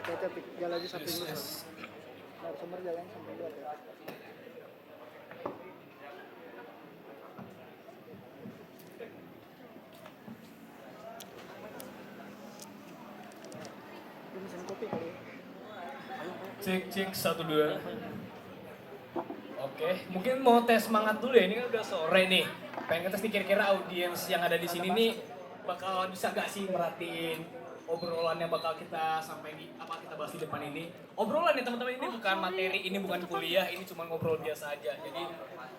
Cacat, jalan lagi satu Yes, dulu. yes. Narasumber jalan sampai dua ya. Ini mesin kopi kali ya. Cek cek 1 2. Oke, mungkin mau tes semangat dulu ya. Ini kan udah sore nih. Pengen ngetes nih kira-kira audiens yang ada di sini nih bakal bisa gak sih merhatiin obrolan yang bakal kita sampai di apa kita bahas di depan ini. Obrolan nih teman-teman, ini bukan materi, ini bukan kuliah, ini cuma ngobrol biasa aja. Jadi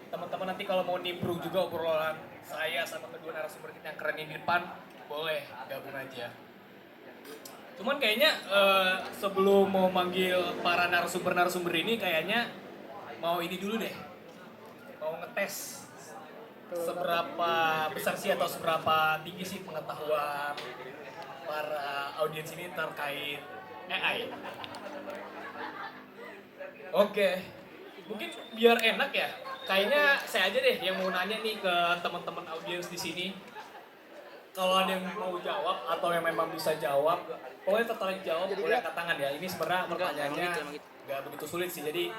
teman-teman nanti kalau mau nimbrung juga obrolan saya sama kedua narasumber kita yang keren ini di depan, boleh gabung aja. Cuman kayaknya sebelum mau manggil para narasumber-narasumber ini kayaknya mau ini dulu deh. Mau ngetes seberapa besar sih atau seberapa tinggi sih pengetahuan para audiens ini terkait AI. Oke, mungkin biar enak ya. Kayaknya saya aja deh yang mau nanya nih ke teman-teman audiens di sini. Kalau ada yang mau jawab atau yang memang bisa jawab, pokoknya tertarik jawab boleh angkat tangan ya. Ini sebenarnya pertanyaannya nggak begitu sulit sih. Jadi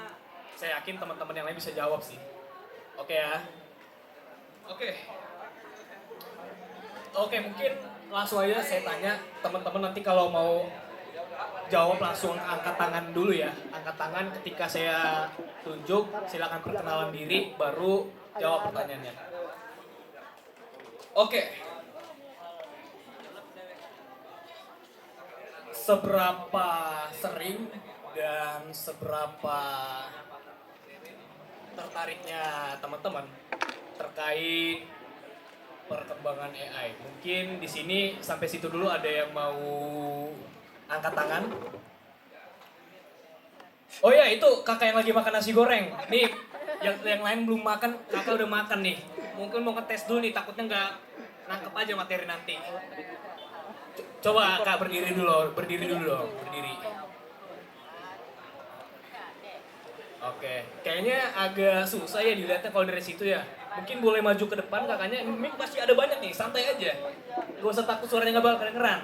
saya yakin teman-teman yang lain bisa jawab sih. Oke ya. Oke. Oke, mungkin langsung aja saya tanya teman-teman nanti kalau mau jawab langsung angkat tangan dulu ya. Angkat tangan ketika saya tunjuk, silakan perkenalan diri baru jawab pertanyaannya. Oke. Seberapa sering dan seberapa tertariknya teman-teman terkait perkembangan AI? Mungkin di sini sampai situ dulu, ada yang mau angkat tangan? Oh ya, itu kakak yang lagi makan nasi goreng. Nih, yang lain belum makan, kakak udah makan nih. Mungkin mau ngetes dulu nih, takutnya nggak nangkep aja materi nanti. Coba kak berdiri dulu dong, berdiri. Oke, kayaknya agak susah ya dilihatnya kalau dari situ ya. Mungkin boleh maju ke depan kakaknya, mic masih ada banyak nih, santai aja. Gak usah takut suaranya nggak bakal kedengeran.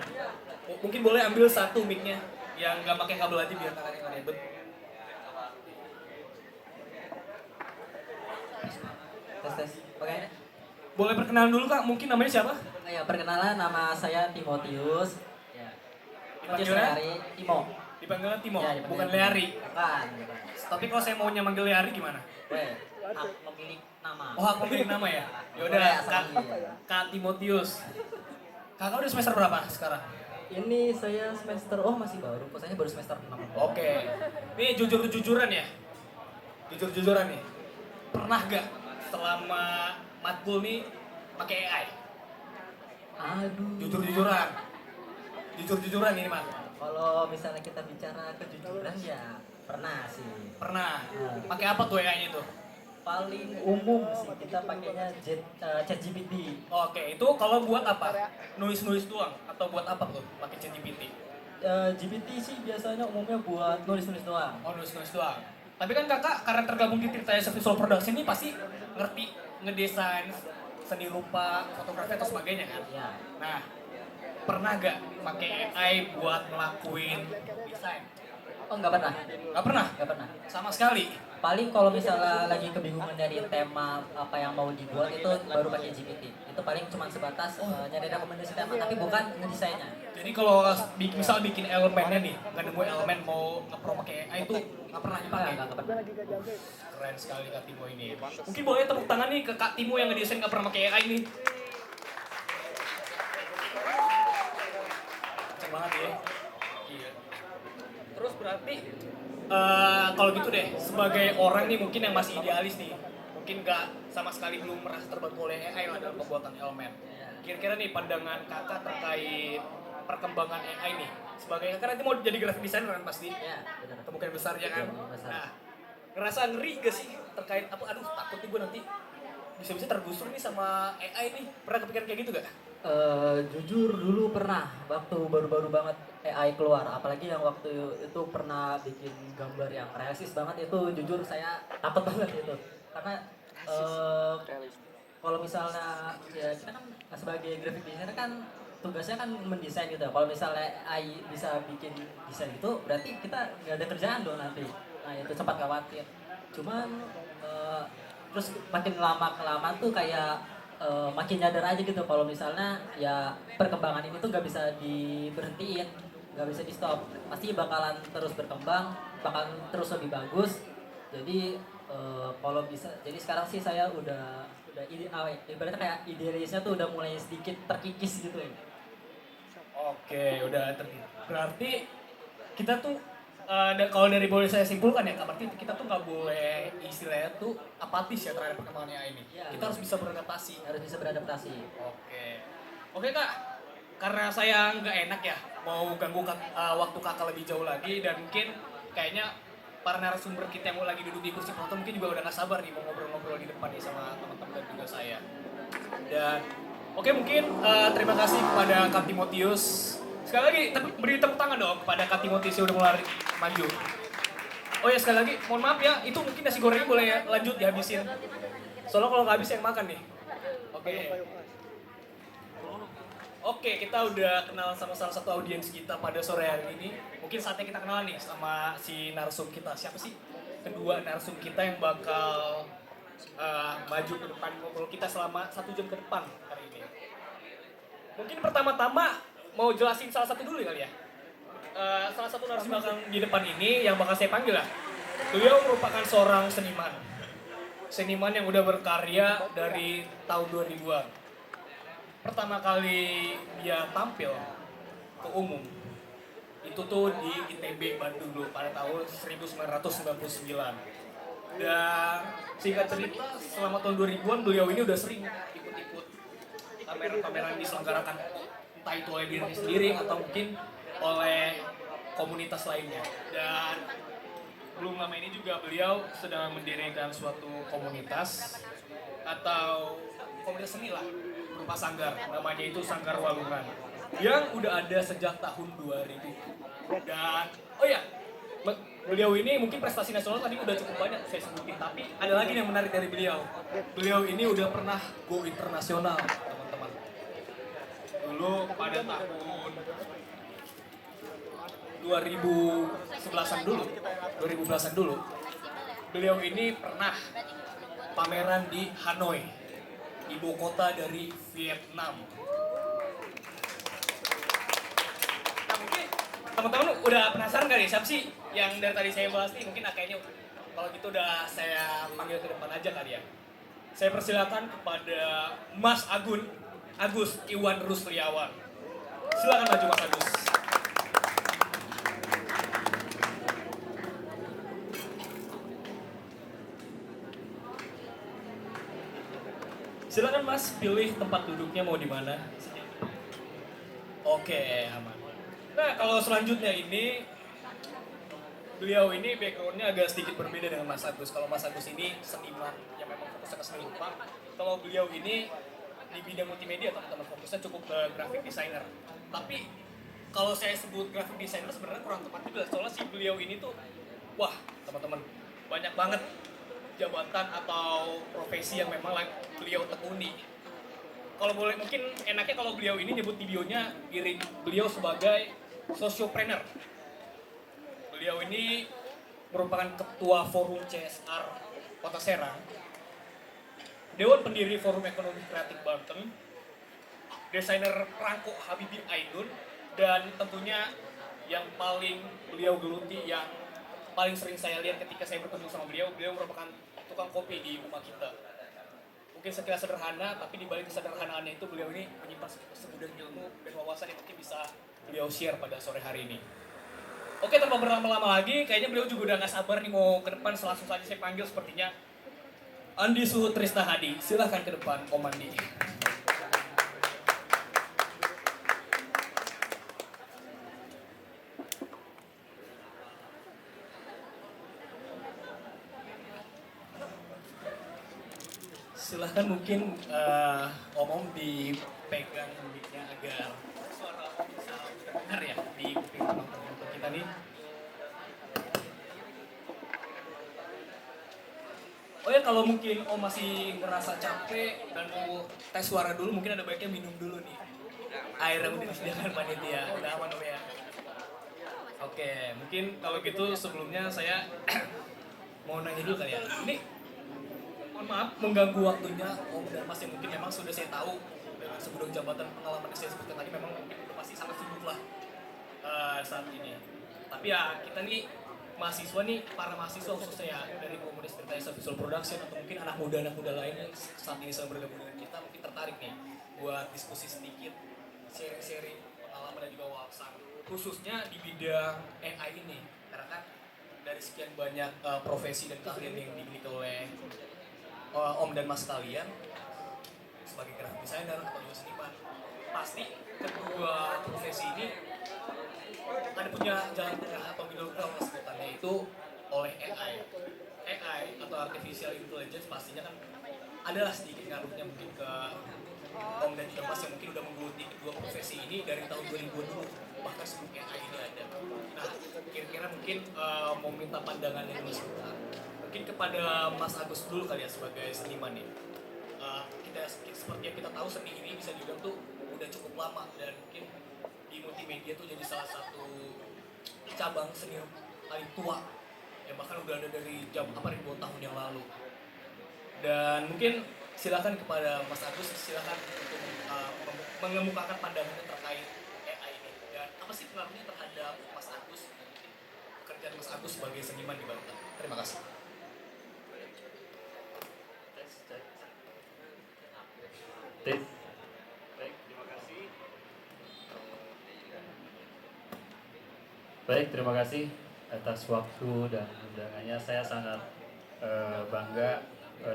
Mungkin boleh ambil satu mic-nya yang nggak pakai kabel aja biar kakaknya nggak ribet. Tes tes. Oke. Boleh perkenalan dulu kak, mungkin namanya siapa? Ya, perkenalan, nama saya Timotius. Ya. Timotius Dipanggilnya? Leari, Timo. Dipanggilnya Timo, Ya, dipanggil bukan Timo. Leari. Bukan. Tapi kalau saya maunya manggil Leari gimana? Weh, hak pemilik nama. Oh, aku pilih nama ya? Yaudah, Boleh, Kak, asal iya. Kak Timotius. Kakak udah semester berapa sekarang? Ini saya semester, masih baru, kok saya baru semester 6. Oke. Nih jujur-jujuran ya. Jujur-jujuran nih. Pernah gak selama matkul nih pakai AI? Aduh. Jujur-jujuran. Jujur-jujuran ini mah. Kalau misalnya kita bicara kejujuran ya pernah sih. Pernah. Pakai apa tuh AI-nya itu? Paling umum sih kita pakainya ChatGPT. Oke, itu kalau buat apa? Nulis-nulis doang atau buat apa tuh pakai ChatGPT? GPT sih biasanya umumnya buat nulis-nulis doang. Oh, nulis-nulis doang. Tapi kan kakak karena tergabung di Tirta Visual Production ini pasti ngerti ngedesain seni rupa, fotografi atau sebagainya kan? Ya. Nah, pernah gak pakai AI buat ngelakuin desain? Oh, nggak pernah. Gak pernah? Nggak pernah. Sama sekali? Paling kalau misalnya lagi kebingungan dari tema apa yang mau dibuat itu baru pakai GPT. Itu paling cuma sebatas nyari rekomendasi tema, tapi bukan ngedesainnya. Jadi kalau misal bikin elemennya nih, nggak nemu elemen mau nge-pro pakai AI itu nggak pernah dipakai? Nggak pernah. Keren sekali Kak Timo ini. Mungkin boleh tepuk tangan nih ke Kak Timo yang ngedesain nggak pernah pakai AI nih. Kenceng banget ya. Iya. Terus berarti kalau gitu deh, sebagai orang nih mungkin yang masih idealis nih, mungkin nggak sama sekali belum merasa terbantu oleh AI lah dalam pembuatan elemen. Kira-kira nih pandangan kakak terkait perkembangan AI nih, sebagai kakak nanti mau jadi graphic designer kan pasti, Ya, benar. kemungkinan besar ya kan. Kemungkinan besar. Nah, ngerasa ngeri gak sih terkait apa? Aduh, takut nih gue nanti bisa-bisa tergusur nih sama AI nih. Pernah kepikiran kayak gitu gak? Jujur dulu pernah waktu baru-baru banget AI keluar, apalagi yang waktu itu pernah bikin gambar yang realistis banget itu jujur saya takut banget itu karena kalau misalnya ya kita kan sebagai graphic designer kan tugasnya kan mendesain gitu. Kalau misalnya AI bisa bikin desain itu, berarti kita nggak ada kerjaan dong nanti. Nah itu sempat khawatir. Cuman terus makin lama kelamaan tuh kayak makin nyadar aja gitu kalau misalnya ya perkembangan ini tuh nggak bisa diberhentiin, nggak bisa di stop, pasti bakalan terus berkembang, bakalan terus lebih bagus. Jadi kalau bisa, jadi sekarang sih saya udah ide, ibaratnya kayak idealisnya tuh udah mulai sedikit terkikis gitu ya. Oke, udah berarti kita tuh dan kalau dari boleh saya simpulkan ya, Kak, berarti kita tuh nggak boleh istilahnya tuh apatis ya terhadap perkembangan AI ini. Iya, Kita harus bisa beradaptasi. harus bisa beradaptasi. Oke, oke Kak, karena saya nggak enak ya mau ganggu waktu Kakak lebih jauh lagi dan mungkin kayaknya para narasumber kita yang mau lagi duduk di kursi penonton mungkin juga udah nggak sabar nih mau ngobrol-ngobrol di depan nih sama teman-teman dan juga saya. Dan oke mungkin terima kasih kepada Kak Timotius. Sekali lagi beri tepuk tangan dong kepada Kak Timotius yang udah mulai maju. Oh ya sekali lagi mohon maaf ya itu mungkin nasi gorengnya boleh ya, lanjut dihabisin. Soalnya kalau nggak habis yang makan nih. Oke. Oke, kita udah kenal sama salah satu audiens kita pada sore hari ini. Mungkin saatnya kita kenalan nih sama si narsum kita. Siapa sih kedua narsum kita yang bakal maju ke depan ngobrol kita selama 1 jam ke depan hari ini. Mungkin pertama-tama mau jelasin salah satu dulu kali ya. Salah satu narsum belakang di depan ini yang bakal saya panggil lah. Beliau merupakan seorang seniman. Seniman yang udah berkarya dari tahun 2000-an. Pertama kali dia tampil ke umum itu tuh di ITB Bandung dulu pada tahun 1999. Dan singkat cerita selama tahun 2000-an beliau ini udah sering ikut-ikut pameran-pameran diselenggarakan entah itu oleh dirinya sendiri atau mungkin oleh komunitas lainnya. Dan belum lama ini juga beliau sedang mendirikan suatu komunitas atau komunitas seni lah berupa sanggar, namanya itu Sanggar Walungan yang udah ada sejak tahun 2000. Dan oh ya, beliau ini mungkin prestasi nasional tadi udah cukup banyak saya sebutin, tapi ada lagi yang menarik dari beliau. Beliau ini udah pernah go internasional, teman-teman. Dulu pada tahun 2011-an dulu, beliau ini pernah pameran di Hanoi, ibu kota dari Vietnam. Nah mungkin teman-teman udah penasaran kali siapa sih yang dari tadi saya bahas nih, mungkin kayaknya kalau gitu udah saya panggil ke depan aja kali ya. Saya persilakan kepada Mas Agus Iwan Rusliawan. Silakan maju Mas Agus. Silakan Mas, pilih tempat duduknya mau di mana. Oke, aman. Nah, kalau selanjutnya ini beliau ini backgroundnya agak sedikit berbeda dengan Mas Agus. Kalau Mas Agus ini seniman yang memang fokusnya ke seni rupa. Kalau beliau ini di bidang multimedia teman-teman, fokusnya cukup ke graphic designer. Tapi kalau saya sebut graphic designer sebenarnya kurang tepat juga. Soalnya si beliau ini tuh, wah teman-teman, banyak banget jabatan atau profesi yang memang beliau tekuni. Kalau boleh mungkin enaknya kalau beliau ini nyebut di bionya diri beliau sebagai sociopreneur. Beliau ini merupakan ketua forum CSR Kota Serang, Dewan Pendiri Forum Ekonomi Kreatif Banten, desainer perangko Habibie Ainun, dan tentunya yang paling beliau geluti yang paling sering saya lihat ketika saya bertemu sama beliau merupakan tukang kopi di rumah kita. Mungkin sekilas sederhana, tapi di balik kesederhanaannya itu beliau ini menyimpan segudang ilmu dan wawasan yang mungkin bisa beliau share pada sore hari ini. Oke, tanpa berlama-lama lagi, kayaknya beliau juga udah gak sabar nih mau ke depan, langsung saja saya panggil sepertinya Andi Suhu Trisna Hadi. Silahkan ke depan, Om Andi. Silahkan mungkin Om dipegang mic-nya agar suara Om bisa terdengar ya di kuping penonton kita nih. Oh ya kalau mungkin Om masih ngerasa capek dan mau tes suara dulu, mungkin ada baiknya minum dulu nih. air yang udah disediakan panitia. Udah aman Om ya. Oke, mungkin kalau gitu sebelumnya saya mau nanya dulu kali ya. Ini mohon maaf mengganggu waktunya Om dan Mas yang mungkin memang sudah saya tahu dengan segudang jabatan pengalaman yang saya sebutkan tadi memang mungkin udah pasti sangat sibuk lah saat ini. Tapi ya kita nih mahasiswa nih, para mahasiswa khususnya ya dari komunitas Tirta Visual Production atau mungkin anak muda lain yang saat ini sedang bergabung dengan kita mungkin tertarik nih buat diskusi sedikit, sharing-sharing pengalaman dan juga wawasan khususnya di bidang AI ini karena kan dari sekian banyak profesi dan keahlian yang dimiliki oleh Om dan Mas kalian sebagai graphic designer atau juga seniman pasti kedua profesi ini ada punya jalan tengah atau middle ground sebutannya itu oleh AI atau artificial intelligence pastinya kan adalah sedikit ngaruhnya mungkin ke Om dan juga Mas yang mungkin udah menggeluti kedua profesi ini dari tahun 2000 dulu bahkan sebelum AI ini ada. Nah kira-kira mungkin mau minta pandangannya dulu sebentar mungkin kepada Mas Agus dulu kali ya sebagai seniman nih. Kita seperti yang kita tahu seni ini bisa dibilang tuh udah cukup lama dan mungkin di multimedia tuh jadi salah satu cabang seni paling tua yang bahkan udah ada dari ribuan tahun yang lalu. Dan mungkin silakan kepada Mas Agus silakan untuk mengemukakan pandangannya terkait AI ini dan apa sih pengaruhnya terhadap Mas Agus pekerjaan Mas Agus sebagai seniman di Bangka. Terima kasih. Baik, terima kasih. Baik, terima kasih atas waktu dan undangannya. Saya sangat bangga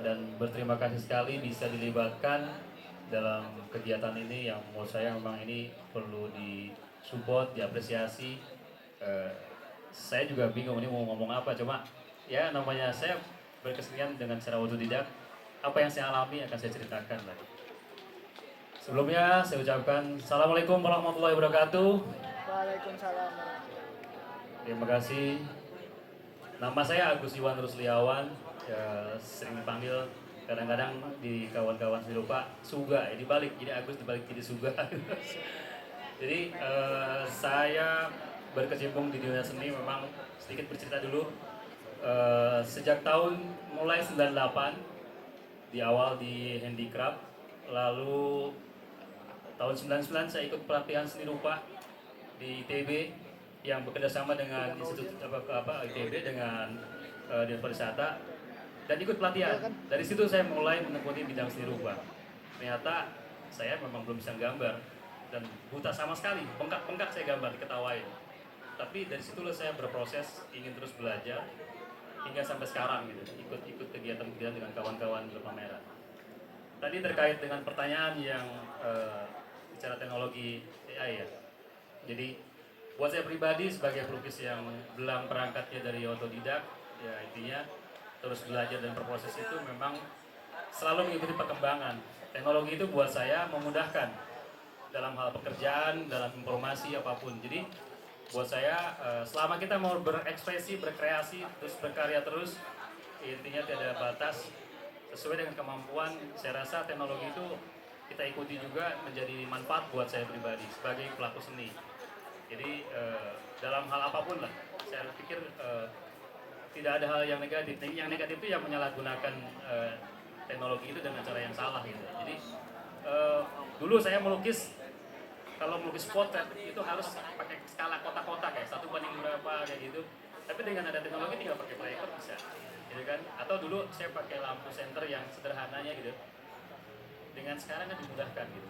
dan berterima kasih sekali bisa dilibatkan dalam kegiatan ini yang menurut saya memang ini perlu disupport, diapresiasi. Saya juga bingung ini mau ngomong apa, cuma ya namanya saya berkesenian dengan cara otodidak. Apa yang saya alami akan saya ceritakan lagi. Sebelumnya saya ucapkan Assalamualaikum warahmatullahi wabarakatuh. Waalaikumsalam. Terima kasih. Nama saya Agus Iwan Rusliawan, ya, sering dipanggil kadang-kadang di kawan-kawan serupa Suga, ya dibalik, jadi Agus dibalik jadi Suga. Jadi saya berkecimpung di dunia seni memang sedikit bercerita dulu. Sejak tahun mulai 98 di awal di handicraft, lalu tahun 99 saya ikut pelatihan seni rupa di ITB yang bekerjasama dengan Institut ITB dengan Dinas Pariwisata dan ikut pelatihan. Dari situ saya mulai menekuni bidang seni rupa. Ternyata saya memang belum bisa gambar dan buta sama sekali, bengkak-bengkak saya gambar diketawain. Tapi dari situlah saya berproses ingin terus belajar hingga sampai sekarang gitu, ikut kegiatan-kegiatan dengan kawan-kawan berpameran. Tadi terkait dengan pertanyaan yang bicara teknologi AI ya. Jadi buat saya pribadi sebagai pelukis yang belang perangkatnya dari otodidak, ya intinya terus belajar dan berproses itu memang selalu mengikuti perkembangan. Teknologi itu buat saya memudahkan dalam hal pekerjaan, dalam informasi apapun. Jadi buat saya selama kita mau berekspresi, berkreasi, terus berkarya terus, intinya tidak ada batas sesuai dengan kemampuan. Saya rasa teknologi itu kita ikuti juga menjadi manfaat buat saya pribadi sebagai pelaku seni. Jadi dalam hal apapun lah, saya pikir tidak ada hal yang negatif. Yang negatif itu yang menyalahgunakan teknologi itu dengan cara yang salah gitu. Jadi dulu saya melukis, kalau melukis potret itu harus pakai skala kotak-kotak ya, 1 banding berapa kayak gitu. Tapi dengan ada teknologi tinggal pakai flyers bisa, gitu kan? Atau dulu saya pakai lampu senter yang sederhananya gitu. Dengan sekarang kan dimudahkan gitu.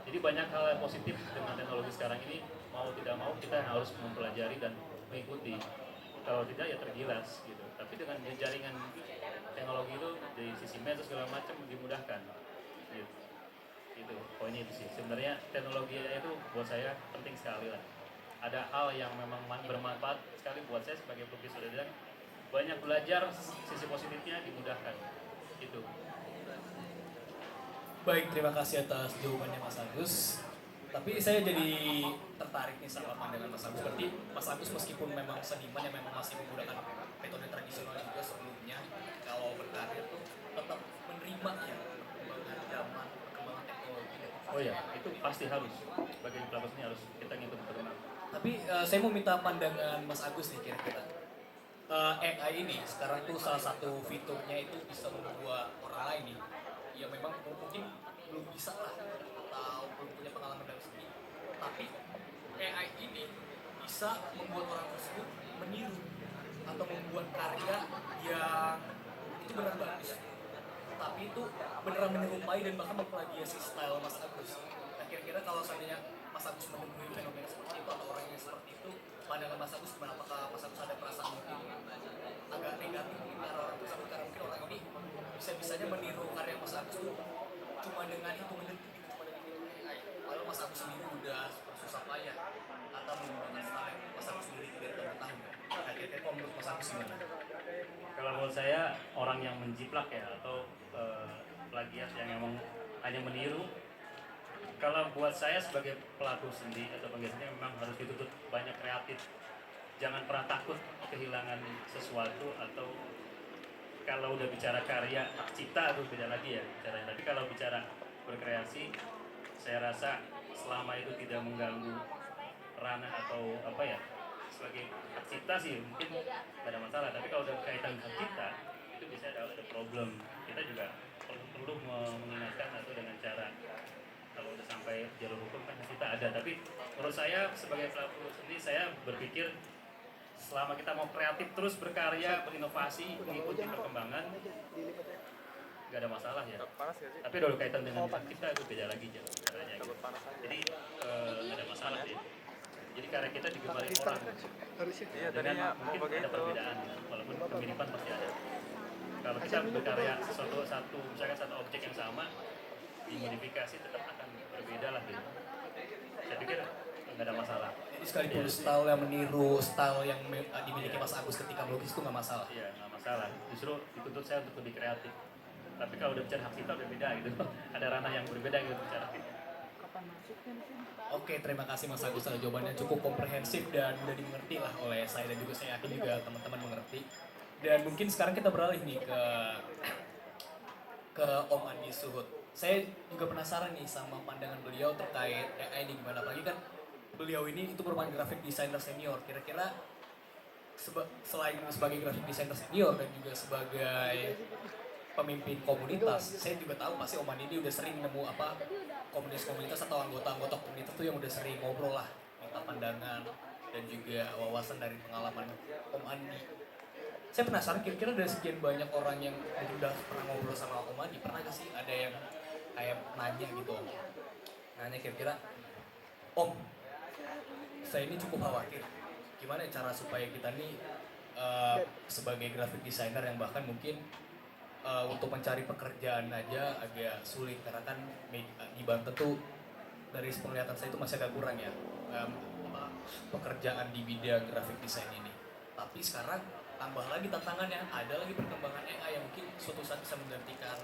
Jadi banyak hal yang positif dengan teknologi sekarang ini, mau tidak mau kita harus mempelajari dan mengikuti. Kalau tidak ya tergilas gitu. Tapi dengan jaringan teknologi itu dari sisi medsos segala macam dimudahkan. Gitu. Itu poinnya itu sih. Sebenarnya teknologi itu buat saya penting sekali lah. Ada hal yang memang bermanfaat sekali buat saya sebagai pelukis dan banyak belajar sisi positifnya dimudahkan. Itu. Baik, terima kasih atas jawabannya Mas Agus. Tapi saya jadi tertarik nih sama pandangan Mas Agus. Berarti Mas Agus meskipun memang seniman yang memang masih menggunakan metode tradisional juga sebelumnya, kalau berkarya tuh tetap menerima ya perkembangan zaman, perkembangan teknologi Oh ya, itu pasti harus. Sebagai pelaku seni harus kita ngikut berenang. Tapi saya mau minta pandangan Mas Agus nih kira-kira. AI ini sekarang tuh salah satu fiturnya itu bisa membuat orang lain nih, ya memang mungkin belum bisa lah atau belum punya pengalaman dalam seni, tapi AI ini bisa membuat orang tersebut meniru atau membuat karya yang itu benar bagus, tapi itu beneran menyerupai dan bahkan memplagiasi style Mas Agus. Nah kira-kira kalau seandainya Mas Agus menemui fenomena seperti itu atau orang yang seperti itu, pandangan Mas Agus gimana? Apakah Mas Agus ada perasaan mungkin agak negatif mungkin karena orang tersebut, karena mungkin orang ini bisa-bisanya meniru karya Mas Agus tuh cuma dengan hitungan detik gitu, cuma dengan hitungan AI. Lalu Mas Agus sendiri udah susah payah atau menggunakan style Mas Agus sendiri 3 tahun. Nah kira-kira kalau menurut Mas Agus gimana? Kalau menurut saya orang yang menjiplak ya atau plagiat yang emang hanya meniru, kalau buat saya sebagai pelaku seni atau penggiat seni memang harus dituntut banyak kreatif. Jangan pernah takut kehilangan sesuatu, atau kalau udah bicara karya hak cipta itu beda lagi ya caranya. Tapi kalau bicara berkreasi, saya rasa selama itu tidak mengganggu ranah atau apa ya, sebagai hak cipta sih mungkin gak ada masalah. Tapi kalau udah kaitan hak cipta itu bisa ada problem. Kita juga perlu mengingatkan atau dengan cara, kalau udah sampai jalur hukum kan kita ada. Tapi menurut saya sebagai pelaku seni, saya berpikir selama kita mau kreatif terus berkarya, berinovasi, mengikuti perkembangan, nggak ada masalah ya. Tapi kalau kaitan dengan hak cipta itu beda lagi caranya gitu. Jadi nggak ada masalah ya. Jadi karya kita digemari orang dengan mungkin ada perbedaan, walaupun kemiripan pasti ada. Kalau kita berkarya sesuatu misalkan satu objek yang sama, dimodifikasi tetap akan berbeda lah gitu. Saya pikir nggak ada masalah. Jadi sekalipun style yang meniru style yang dimiliki Mas Agus ketika melukis itu nggak masalah? Iya, nggak masalah. Justru dituntut saya untuk lebih kreatif. Tapi kalau udah bicara hak cipta udah beda gitu. Ada ranah yang berbeda gitu bicara. Oke, terima kasih Mas Agus atas jawabannya cukup komprehensif dan mudah dimengerti lah oleh saya, dan juga saya yakin juga teman-teman mengerti. Dan mungkin sekarang kita beralih nih ke Om Andi Suhut. Saya juga penasaran nih sama pandangan beliau terkait AI ini gimana, apalagi kan beliau ini itu merupakan graphic designer senior. Kira-kira selain sebagai graphic designer senior dan juga sebagai pemimpin komunitas, saya juga tahu pasti Om Andi ini udah sering nemu komunitas atau anggota-anggota komunitas tuh yang udah sering ngobrol lah, minta pandangan dan juga wawasan dari pengalaman Om Andi. Saya penasaran kira-kira dari sekian banyak orang yang udah pernah ngobrol sama Om Andi, pernah gak sih ada yang kayak nanya gitu Om? Nanya kira-kira, Om, saya ini cukup khawatir gimana cara supaya kita nih sebagai graphic designer yang bahkan mungkin untuk mencari pekerjaan aja agak sulit, karena kan di Banten tuh dari penglihatan saya itu masih agak kurang ya pekerjaan di bidang graphic design ini. Tapi sekarang tambah lagi tantangannya, ada lagi perkembangan AI yang mungkin suatu saat bisa menggantikan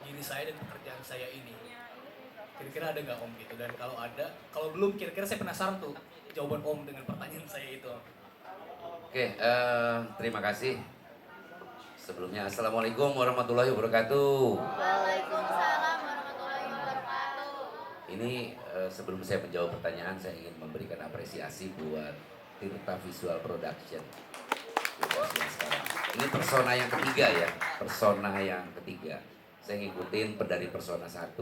diri saya dan pekerjaan saya ini. Kira-kira ada nggak Om gitu? Dan kalau ada, kalau belum, kira-kira saya penasaran tuh jawaban Om dengan pertanyaan saya itu. Oke, terima kasih. Sebelumnya Assalamualaikum warahmatullahi wabarakatuh. Waalaikumsalam warahmatullahi wabarakatuh. Ini sebelum saya menjawab pertanyaan, saya ingin memberikan apresiasi buat Tirta Visual Production. Ini persona yang ketiga ya, persona yang ketiga. Saya ngikutin dari persona 1,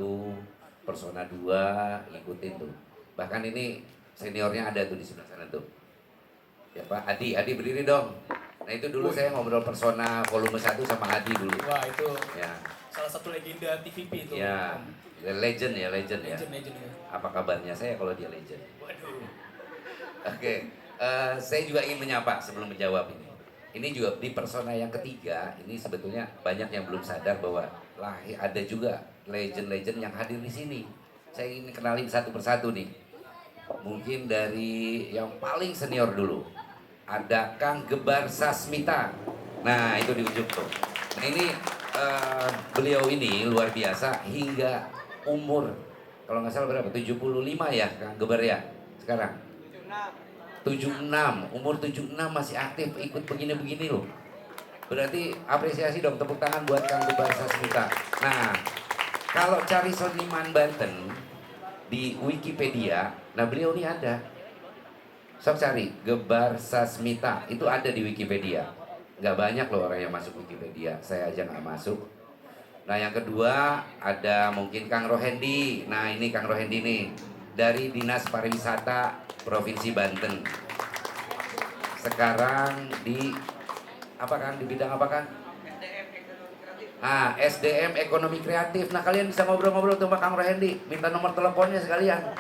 persona 2, ngikutin tuh. Bahkan ini seniornya ada tuh di sebelah sana tuh. Ya Pak Adi berdiri dong. Nah itu dulu saya ngobrol persona volume 1 sama Adi dulu. Wah itu Ya. salah satu legenda TVP itu. Ya, legend ya. Legend ya. Apa kabarnya saya kalau dia legend? Waduh. Oke, saya juga ingin menyapa sebelum menjawab ini. Ini juga di persona yang ketiga, ini sebetulnya banyak yang belum sadar bahwa ada juga legend-legend yang hadir di sini. Saya ingin kenalin satu persatu nih. Mungkin dari yang paling senior dulu. Ada Kang Gebar Sasmita. Nah, itu di ujung tuh. Nah, ini beliau ini luar biasa hingga umur kalau nggak salah berapa? 75 ya Kang Gebar ya sekarang? 76. Umur 76 masih aktif ikut begini-begini loh. Berarti apresiasi dong, tepuk tangan buat Kang Gebar Sasmita. Nah, Kalau cari seniman Banten di Wikipedia, nah beliau ini ada. Sok cari Gebar Sasmita, itu ada di Wikipedia. Nggak banyak loh orang yang masuk Wikipedia, saya aja nggak masuk. Nah yang kedua ada mungkin Kang Rohendi. Nah ini Kang Rohendi nih dari Dinas Pariwisata Provinsi Banten. Sekarang di apa kan, di bidang apa kan? SDM Ekonomi Kreatif. Nah kalian bisa ngobrol-ngobrol tuh sama Kang Rohendi, minta nomor teleponnya sekalian.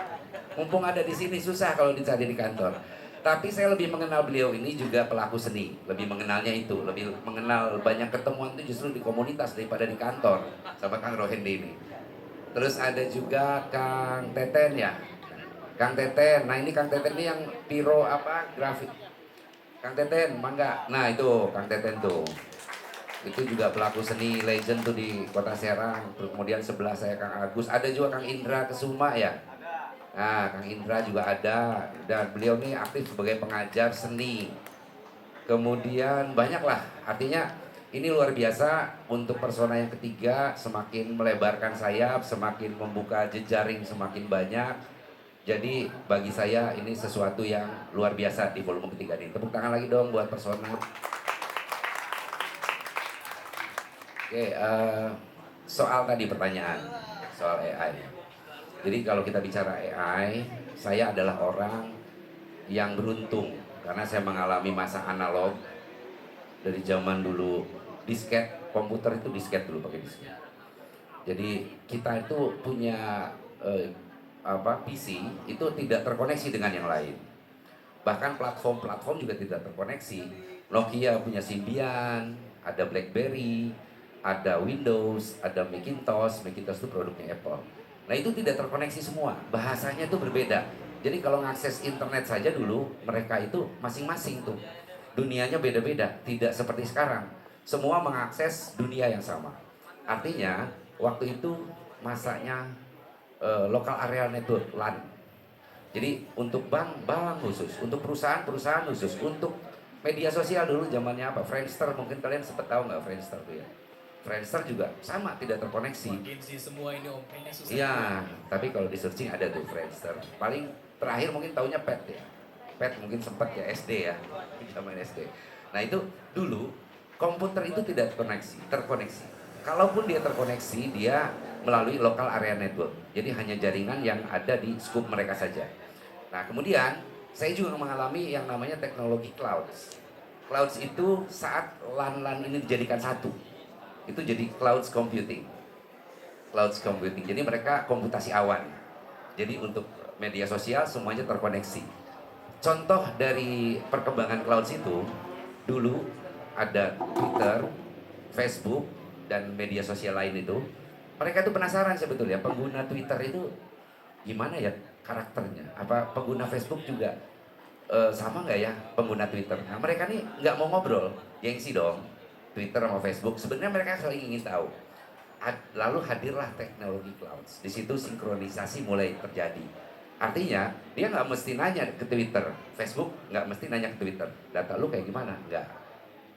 Mumpung ada di sini, susah kalau dicari di kantor. Tapi saya lebih mengenal beliau ini juga pelaku seni, lebih mengenalnya itu, lebih mengenal banyak ketemuan itu justru di komunitas daripada di kantor sama Kang Rohendi ini. Terus ada juga Kang Teten ya, Kang Teten. Nah ini Kang Teten ini yang piro apa grafik. Kang Teten, mangga. Nah itu Kang Teten tuh. Itu juga pelaku seni legend tuh di Kota Serang. Terus kemudian sebelah saya Kang Agus, ada juga Kang Indra Kesuma ya. Nah, Kang Indra juga ada, dan beliau ini aktif sebagai pengajar seni. Kemudian banyaklah, artinya ini luar biasa untuk persona yang ketiga, semakin melebarkan sayap, semakin membuka jejaring semakin banyak. Jadi bagi saya ini sesuatu yang luar biasa di volume ketiga ini. Tepuk tangan lagi dong buat persona. Oke, soal tadi pertanyaan, soal AI. Jadi kalau kita bicara AI, saya adalah orang yang beruntung karena saya mengalami masa analog dari zaman dulu disket, komputer itu disket dulu pakai disket. Jadi kita itu punya PC itu tidak terkoneksi dengan yang lain. Bahkan platform-platform juga tidak terkoneksi. Nokia punya Symbian, ada BlackBerry, ada Windows, ada Macintosh. Macintosh itu produknya Apple. Nah itu tidak terkoneksi semua, bahasanya itu berbeda. Jadi kalau ngakses internet saja dulu, mereka itu masing-masing tuh. Dunianya beda-beda, tidak seperti sekarang. Semua mengakses dunia yang sama. Artinya, waktu itu masanya local area network, LAN. Jadi untuk bank khusus, untuk perusahaan khusus, untuk media sosial dulu zamannya apa? Friendster, mungkin kalian sempat tahu nggak Friendster tuh ya? Friendster juga sama, tidak terkoneksi. Makin sih semua ini om, kayaknya susah. Iya, tapi kalau di searching ada tuh Friendster. Paling terakhir mungkin taunya Pet ya. Pet mungkin sempat ya SD ya, zaman SD. Nah itu dulu komputer itu tidak terkoneksi. Kalaupun dia terkoneksi, dia melalui local area network. Jadi hanya jaringan yang ada di scope mereka saja. Nah kemudian saya juga mengalami yang namanya teknologi clouds. Clouds itu saat LAN-LAN ini dijadikan satu, itu jadi clouds computing. Clouds computing, jadi mereka komputasi awan. Jadi untuk media sosial semuanya terkoneksi. Contoh dari perkembangan clouds itu, dulu ada Twitter, Facebook, dan media sosial lain itu. Mereka tuh penasaran sebetulnya pengguna Twitter itu gimana ya karakternya. Apa pengguna Facebook juga sama nggak ya pengguna Twitter? Nah mereka nih nggak mau ngobrol, gengsi dong. Twitter sama Facebook, sebenarnya mereka saling ingin tahu. Lalu hadirlah teknologi clouds. Di situ sinkronisasi mulai terjadi. Artinya dia nggak mesti nanya ke Twitter, Facebook nggak mesti nanya ke Twitter. Data lu kayak gimana? Nggak.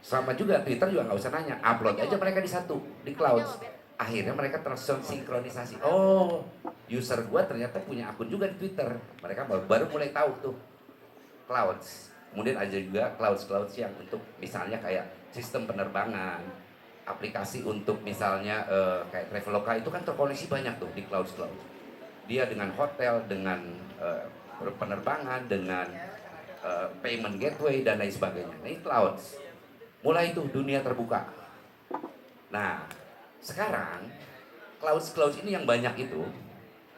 Sama juga Twitter juga nggak usah nanya. Upload aja mereka di satu di clouds. Akhirnya mereka tersinkronisasi. Oh, user gua ternyata punya akun juga di Twitter. Mereka baru mulai tahu tuh clouds. Kemudian ada juga clouds yang untuk misalnya kayak sistem penerbangan, aplikasi untuk misalnya kayak Traveloka itu kan terkoneksi banyak tuh di cloud. Dia dengan hotel, dengan penerbangan, dengan payment gateway dan lain sebagainya. Nah ini clouds. Mulai itu dunia terbuka. Nah sekarang clouds ini yang banyak itu,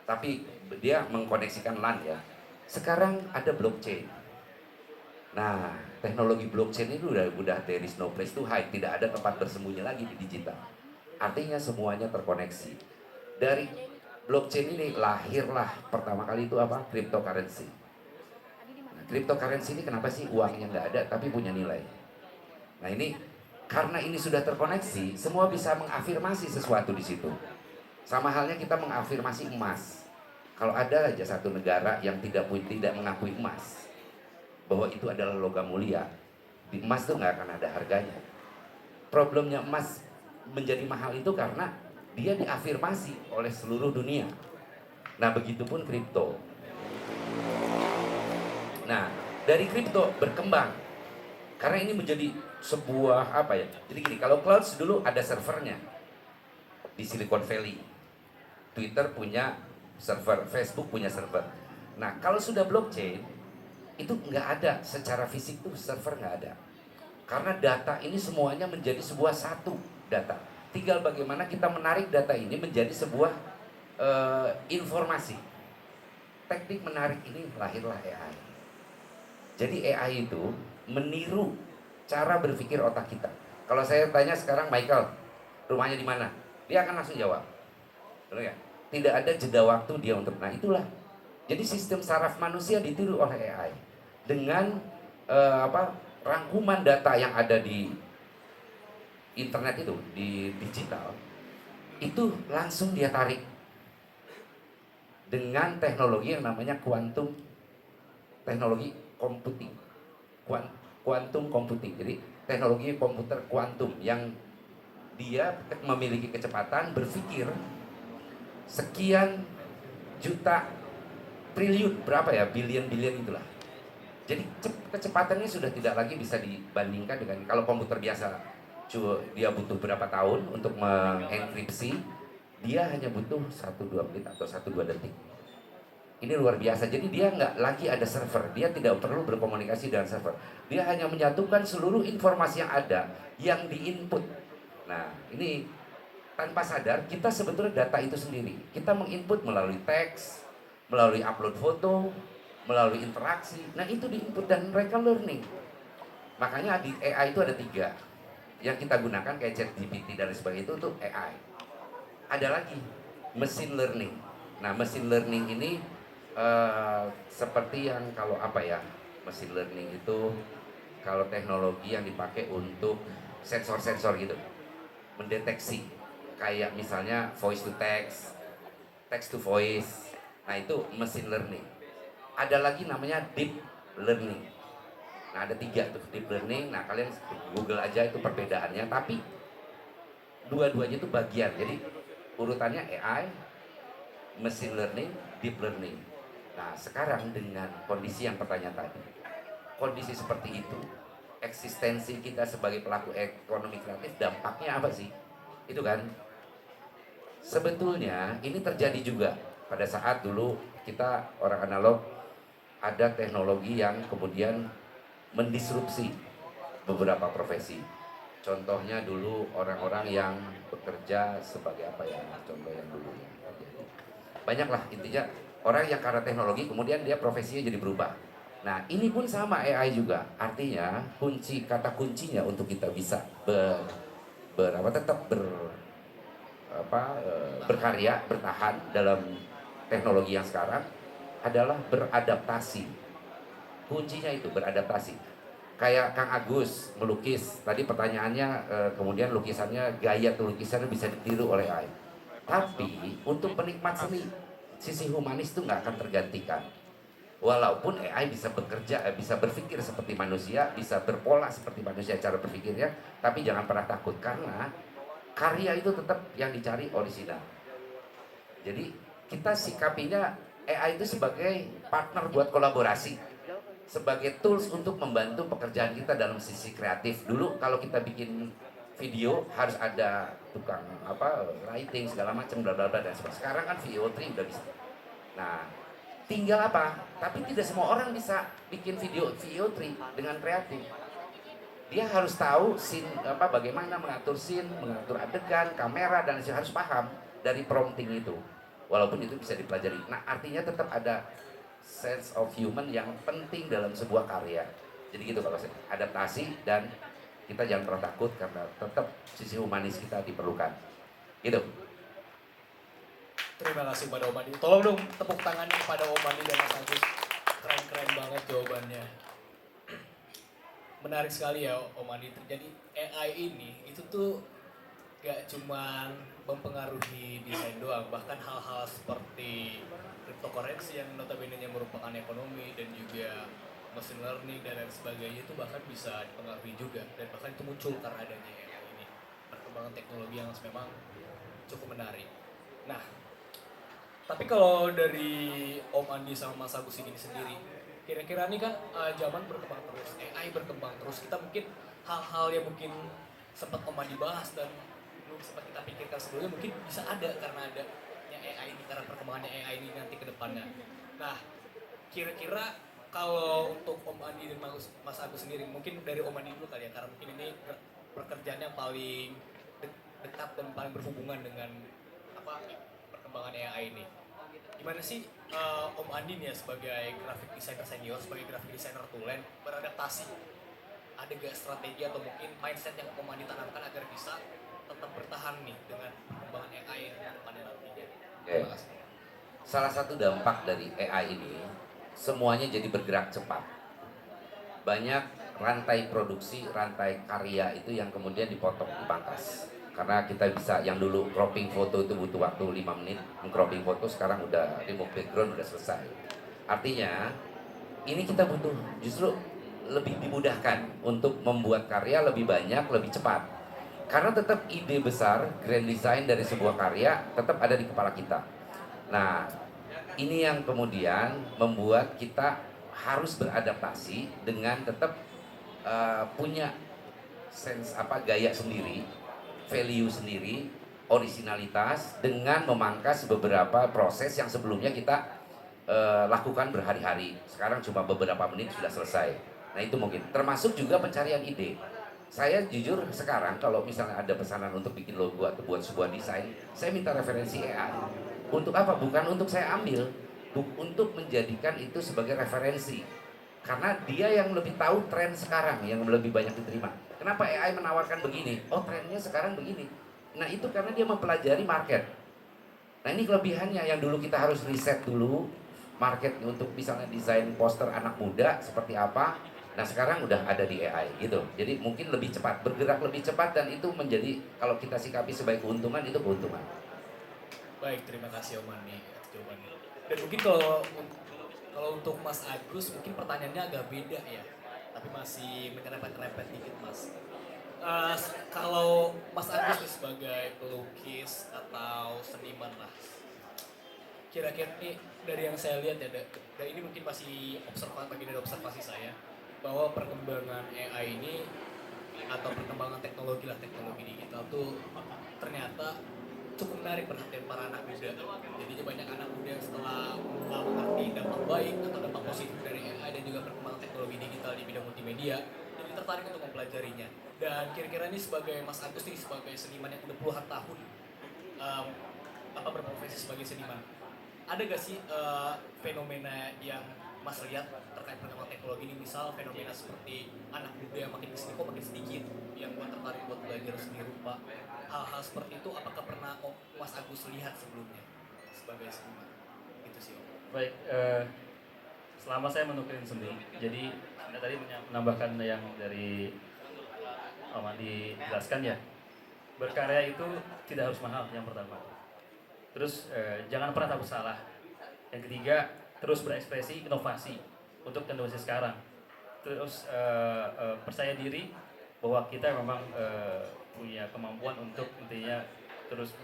tapi dia mengkoneksikan LAN ya. Sekarang ada blockchain. Nah, teknologi blockchain itu udah there is no place to hide, tidak ada tempat bersembunyi lagi di digital. Artinya semuanya terkoneksi. Dari blockchain ini lahirlah pertama kali itu apa? Cryptocurrency. Nah, cryptocurrency ini kenapa sih uangnya nggak ada tapi punya nilai? Nah ini karena ini sudah terkoneksi, semua bisa mengafirmasi sesuatu di situ. Sama halnya kita mengafirmasi emas. Kalau ada aja satu negara yang tidak mengakui emas, bahwa itu adalah logam mulia, di emas itu nggak akan ada harganya. Problemnya emas menjadi mahal itu karena dia diafirmasi oleh seluruh dunia. Nah, begitupun kripto. Nah, dari kripto berkembang karena ini menjadi sebuah apa ya? Jadi gini, kalau clouds dulu ada servernya di Silicon Valley. Twitter punya server, Facebook punya server. Nah, kalau sudah blockchain itu nggak ada secara fisik tuh server nggak ada. Karena data ini semuanya menjadi sebuah satu data. Tinggal bagaimana kita menarik data ini menjadi sebuah informasi. Teknik menarik ini lahirlah AI. Jadi AI itu meniru cara berpikir otak kita. Kalau saya tanya sekarang, Michael, rumahnya di mana? Dia akan langsung jawab. Benar ya? Tidak ada jeda waktu dia untuk, nah itulah. Jadi sistem saraf manusia ditiru oleh AI dengan rangkuman data yang ada di internet itu, di digital, itu langsung dia tarik dengan teknologi yang namanya kuantum, teknologi computing, quantum computing. Jadi teknologi komputer kuantum yang dia memiliki kecepatan berpikir sekian juta triliun, berapa ya, billion itulah. Jadi kecepatannya sudah tidak lagi bisa dibandingkan dengan kalau komputer biasa dia butuh berapa tahun untuk mengenkripsi, dia hanya butuh 1-2 menit atau 1-2 detik. Ini luar biasa. Jadi dia nggak lagi ada server, dia tidak perlu berkomunikasi dengan server. Dia hanya menyatukan seluruh informasi yang ada yang diinput. Nah, ini tanpa sadar kita sebetulnya data itu sendiri. Kita menginput melalui teks, melalui upload foto, melalui interaksi. Nah, itu diinput dan mereka learning. Makanya di AI itu ada 3 yang kita gunakan kayak ChatGPT dan sebagainya, itu untuk AI. Ada lagi machine learning. Nah, machine learning ini seperti yang kalau apa ya, machine learning itu kalau teknologi yang dipakai untuk sensor-sensor gitu, mendeteksi kayak misalnya voice to text, text to voice. Nah, itu machine learning. Ada lagi namanya deep learning. Nah, ada 3 tuh deep learning. Nah, kalian Google aja itu perbedaannya, tapi dua-duanya itu bagian. Jadi urutannya AI, machine learning, deep learning. Nah, sekarang dengan kondisi yang pertanyaan tadi, kondisi seperti itu, eksistensi kita sebagai pelaku ekonomi kreatif dampaknya apa sih? Itu kan sebetulnya ini terjadi juga pada saat dulu kita orang analog, ada teknologi yang kemudian mendisrupsi beberapa profesi. Contohnya dulu orang-orang yang bekerja sebagai apa ya, contoh yang dulu yang terjadi. Banyaklah intinya orang yang karena teknologi kemudian dia profesinya jadi berubah. Nah, ini pun sama AI juga. Artinya kata kuncinya untuk kita bisa berkarya, bertahan dalam teknologi yang sekarang adalah beradaptasi. Kuncinya itu beradaptasi. Kayak Kang Agus melukis, tadi pertanyaannya kemudian lukisannya, gaya lukisannya bisa ditiru oleh AI. Tapi untuk penikmat seni, sisi humanis itu nggak akan tergantikan. Walaupun AI bisa bekerja, bisa berpikir seperti manusia, bisa berpola seperti manusia cara berpikirnya, tapi jangan pernah takut karena karya itu tetap yang dicari orisinal. Jadi kita sikapinya AI itu sebagai partner buat kolaborasi, sebagai tools untuk membantu pekerjaan kita dalam sisi kreatif. Dulu kalau kita bikin video harus ada tukang lighting segala macam bla bla bla dan sebagainya. Sekarang kan VO3 udah bisa. Nah, tinggal apa? Tapi tidak semua orang bisa bikin video VO3 dengan kreatif. Dia harus tahu bagaimana mengatur scene, mengatur adegan, kamera dan harus paham dari prompting itu. Walaupun itu bisa dipelajari. Nah, artinya tetap ada sense of human yang penting dalam sebuah karya. Jadi gitu kalau saya adaptasi, dan kita jangan pernah takut karena tetap sisi humanis kita diperlukan. Gitu. Terima kasih pada Om Andi. Tolong dong tepuk tangannya kepada Om Andi dan Mas Agus. Keren-keren banget jawabannya. Menarik sekali ya Om Andi. Jadi AI ini itu tuh gak cuman mempengaruhi desain doang, bahkan hal-hal seperti cryptocurrency yang notabene merupakan ekonomi dan juga machine learning dan lain sebagainya itu bahkan bisa dipengaruhi juga, dan bahkan itu muncul karena adanya AI ini. Perkembangan teknologi yang memang cukup menarik. Nah, tapi kalau dari Om Andi sama Mas Agus ini sendiri, kira-kira ini kan zaman berkembang terus, AI berkembang terus, kita mungkin hal-hal yang mungkin sempat Om Andi bahas dan belum sempat kita pikirkan sebelumnya mungkin bisa ada karena adanya AI ini, karena perkembangannya AI ini nanti ke depannya. Nah, kira-kira kalau untuk Om Andi dan Mas Agus sendiri, mungkin dari Om Andi dulu kali ya, karena mungkin ini pekerjaan yang paling dekat dan paling berhubungan dengan apa perkembangan AI ini. Gimana sih Om Andi nih ya sebagai graphic designer senior, sebagai graphic designer tulen beradaptasi? Ada gak strategi atau mungkin mindset yang Om Andi tanamkan agar bisa tetap bertahan nih dengan perkembangan AI yang depannya nantinya? Oke. Salah satu dampak dari AI ini, semuanya jadi bergerak cepat. Banyak rantai produksi, rantai karya itu yang kemudian dipotong, dipangkas. Karena kita bisa, yang dulu cropping foto itu butuh waktu 5 menit, cropping foto sekarang udah remove background, udah selesai. Artinya, ini kita butuh justru lebih dimudahkan untuk membuat karya lebih banyak, lebih cepat. Karena tetap ide besar, grand design dari sebuah karya tetap ada di kepala kita. Nah, ini yang kemudian membuat kita harus beradaptasi dengan tetap punya sense gaya sendiri, value sendiri, originalitas dengan memangkas beberapa proses yang sebelumnya kita lakukan berhari-hari. Sekarang cuma beberapa menit sudah selesai. Nah, itu mungkin termasuk juga pencarian ide. Saya jujur sekarang kalau misalnya ada pesanan untuk bikin logo atau buat sebuah desain, saya minta referensi AI. Untuk apa? Bukan untuk saya ambil, untuk menjadikan itu sebagai referensi. Karena dia yang lebih tahu tren sekarang, yang lebih banyak diterima. Kenapa AI menawarkan begini? Oh, trennya sekarang begini. Nah, itu karena dia mempelajari market. Nah, ini kelebihannya yang dulu kita harus riset dulu market untuk misalnya desain poster anak muda seperti apa. Nah, sekarang udah ada di AI gitu. Jadi mungkin lebih cepat, bergerak lebih cepat, dan itu menjadi, kalau kita sikapi sebagai keuntungan, itu keuntungan. Baik, terima kasih Om Andi atas jawabannya. Dan mungkin kalau untuk Mas Agus mungkin pertanyaannya agak beda ya, tapi masih menyerempet-nyerempet dikit Mas. Kalau Mas Agus nih sebagai pelukis atau seniman lah, kira-kira nih dari yang saya lihat ya, dan ini mungkin masih bagian dari observasi saya, bahwa perkembangan AI ini atau perkembangan teknologi digital tuh ternyata cukup menarik perhatian para anak muda. Jadinya banyak anak muda yang setelah mengerti dampak baik atau dampak positif dari AI dan juga perkembangan teknologi digital di bidang multimedia, jadi tertarik untuk mempelajarinya. Dan kira-kira ini sebagai Mas Agus nih, sebagai seniman yang udah puluhan tahun berprofesi sebagai seniman, ada gak sih fenomena yang Mas lihat terkait perkembangan teknologi ini, misal fenomena seperti anak muda yang makin kesini kok makin sedikit yang buat tertarik buat belajar seni rupa, hal-hal seperti itu apakah pernah Mas Agus lihat sebelumnya sebagai seniman? Gitu sih Om. Baik, selama saya menukerin seni, jadi Anda tadi menambahkan yang dari Om Andi jelaskan ya, berkarya itu tidak harus mahal yang pertama. Terus jangan pernah takut salah. Yang ketiga, terus berekspresi, inovasi untuk tendensi sekarang. Terus percaya diri bahwa kita memang punya kemampuan untuk intinya terus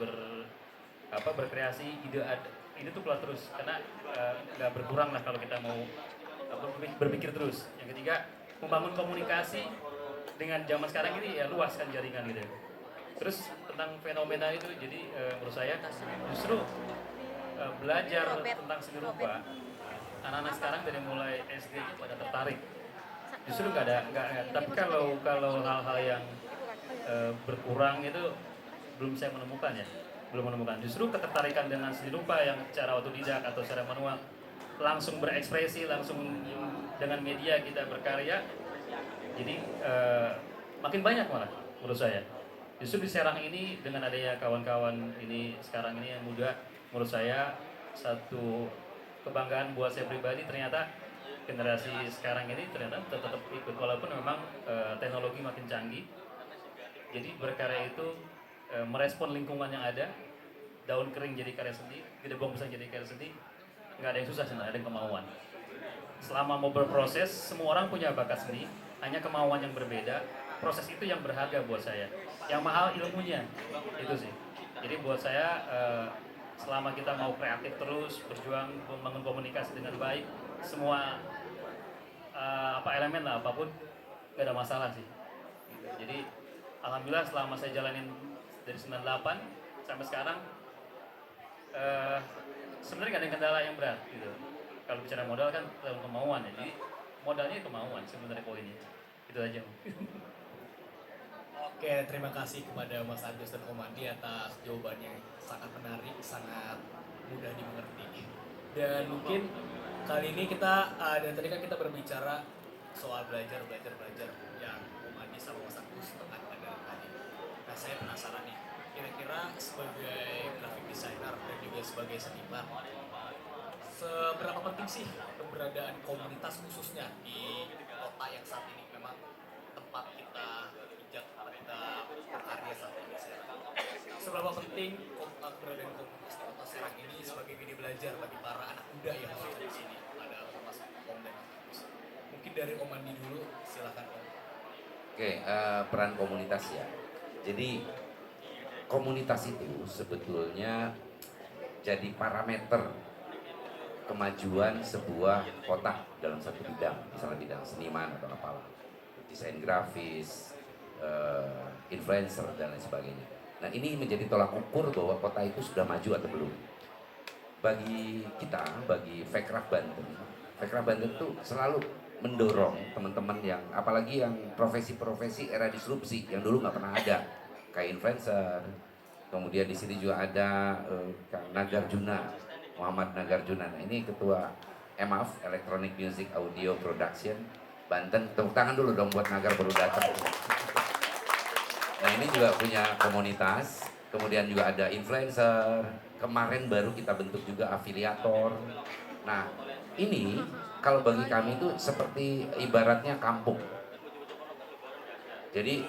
berkreasi, ide tuh keluar terus, karena nggak berkurang lah kalau kita mau berpikir terus. Yang ketiga, membangun komunikasi dengan zaman sekarang ini ya, luas kan jaringan gitu. Terus tentang fenomena itu, jadi menurut saya justru belajar tentang seni rupa, anak-anak sekarang dari mulai SD pada tertarik. Justru nggak ada. Tapi kalau hal-hal yang berkurang itu belum saya menemukan ya, belum menemukan. Justru ketertarikan dengan seni rupa yang secara otodidak atau secara manual, langsung berekspresi, langsung dengan media kita berkarya. Jadi makin banyak malah menurut saya. Justru di Serang ini dengan adanya kawan-kawan ini sekarang ini yang muda, menurut saya satu kebanggaan buat saya pribadi, ternyata generasi sekarang ini ternyata tetap ikut walaupun memang teknologi makin canggih. Jadi berkarya itu merespon lingkungan yang ada, daun kering jadi karya seni, gedebong bisa jadi karya seni, nggak ada yang susah sebenarnya, ada yang kemauan. Selama mau berproses, semua orang punya bakat seni, hanya kemauan yang berbeda. Proses itu yang berharga buat saya. Yang mahal ilmunya, itu sih. Jadi buat saya selama kita mau kreatif terus, berjuang membangun komunikasi dengan baik, semua elemen lah apapun gak ada masalah sih. Jadi alhamdulillah selama saya jalanin dari 98 sampai sekarang sebenarnya gak ada kendala yang berat gitu. Kalau bicara modal kan dalam kemauan ya. Jadi modalnya kemauan sebenarnya poinnya. Itu aja. Oke, terima kasih kepada Mas Agus dan Om Andi atas jawabannya yang sangat menarik, sangat mudah dimengerti. Dan mungkin kali ini kita, dan tadi kan kita berbicara soal belajar yang Om Andi sama Mas Agus tekan pada tadi. Nah, saya penasaran nih, kira-kira sebagai graphic designer dan juga sebagai seniman, seberapa penting sih keberadaan komunitas khususnya di kota yang saat ini memang tempat kita pijak, tempat kita berkarya saat ini sekarang. Seberapa penting keberadaan komunitas di kota Serang ini sebagai media belajar bagi para anak muda yang ada di sini, ada Mas Om dan Mas Agus. Mungkin dari Om Andi dulu, silakan Om. Oke, peran komunitas ya. Jadi komunitas itu sebetulnya jadi parameter kemajuan sebuah kota dalam satu bidang, misalnya bidang seniman atau apalah, desain grafis, influencer dan lain sebagainya. Nah, ini menjadi tolak ukur bahwa kota itu sudah maju atau belum. Bagi kita, bagi Fekraf Banten itu selalu mendorong teman-teman yang, apalagi yang profesi-profesi era disrupsi yang dulu nggak pernah ada, kayak influencer. Kemudian di sini juga ada Kang Nagarjuna, Muhammad Nagarjuna. Nah, ini ketua EMAF, Electronic Music Audio Production Banten. Tepuk tangan dulu dong buat Nagar baru datang. Nah, ini juga punya komunitas. Kemudian juga ada influencer. Kemarin baru kita bentuk juga afiliator. Nah, ini kalau bagi kami itu seperti ibaratnya kampung. Jadi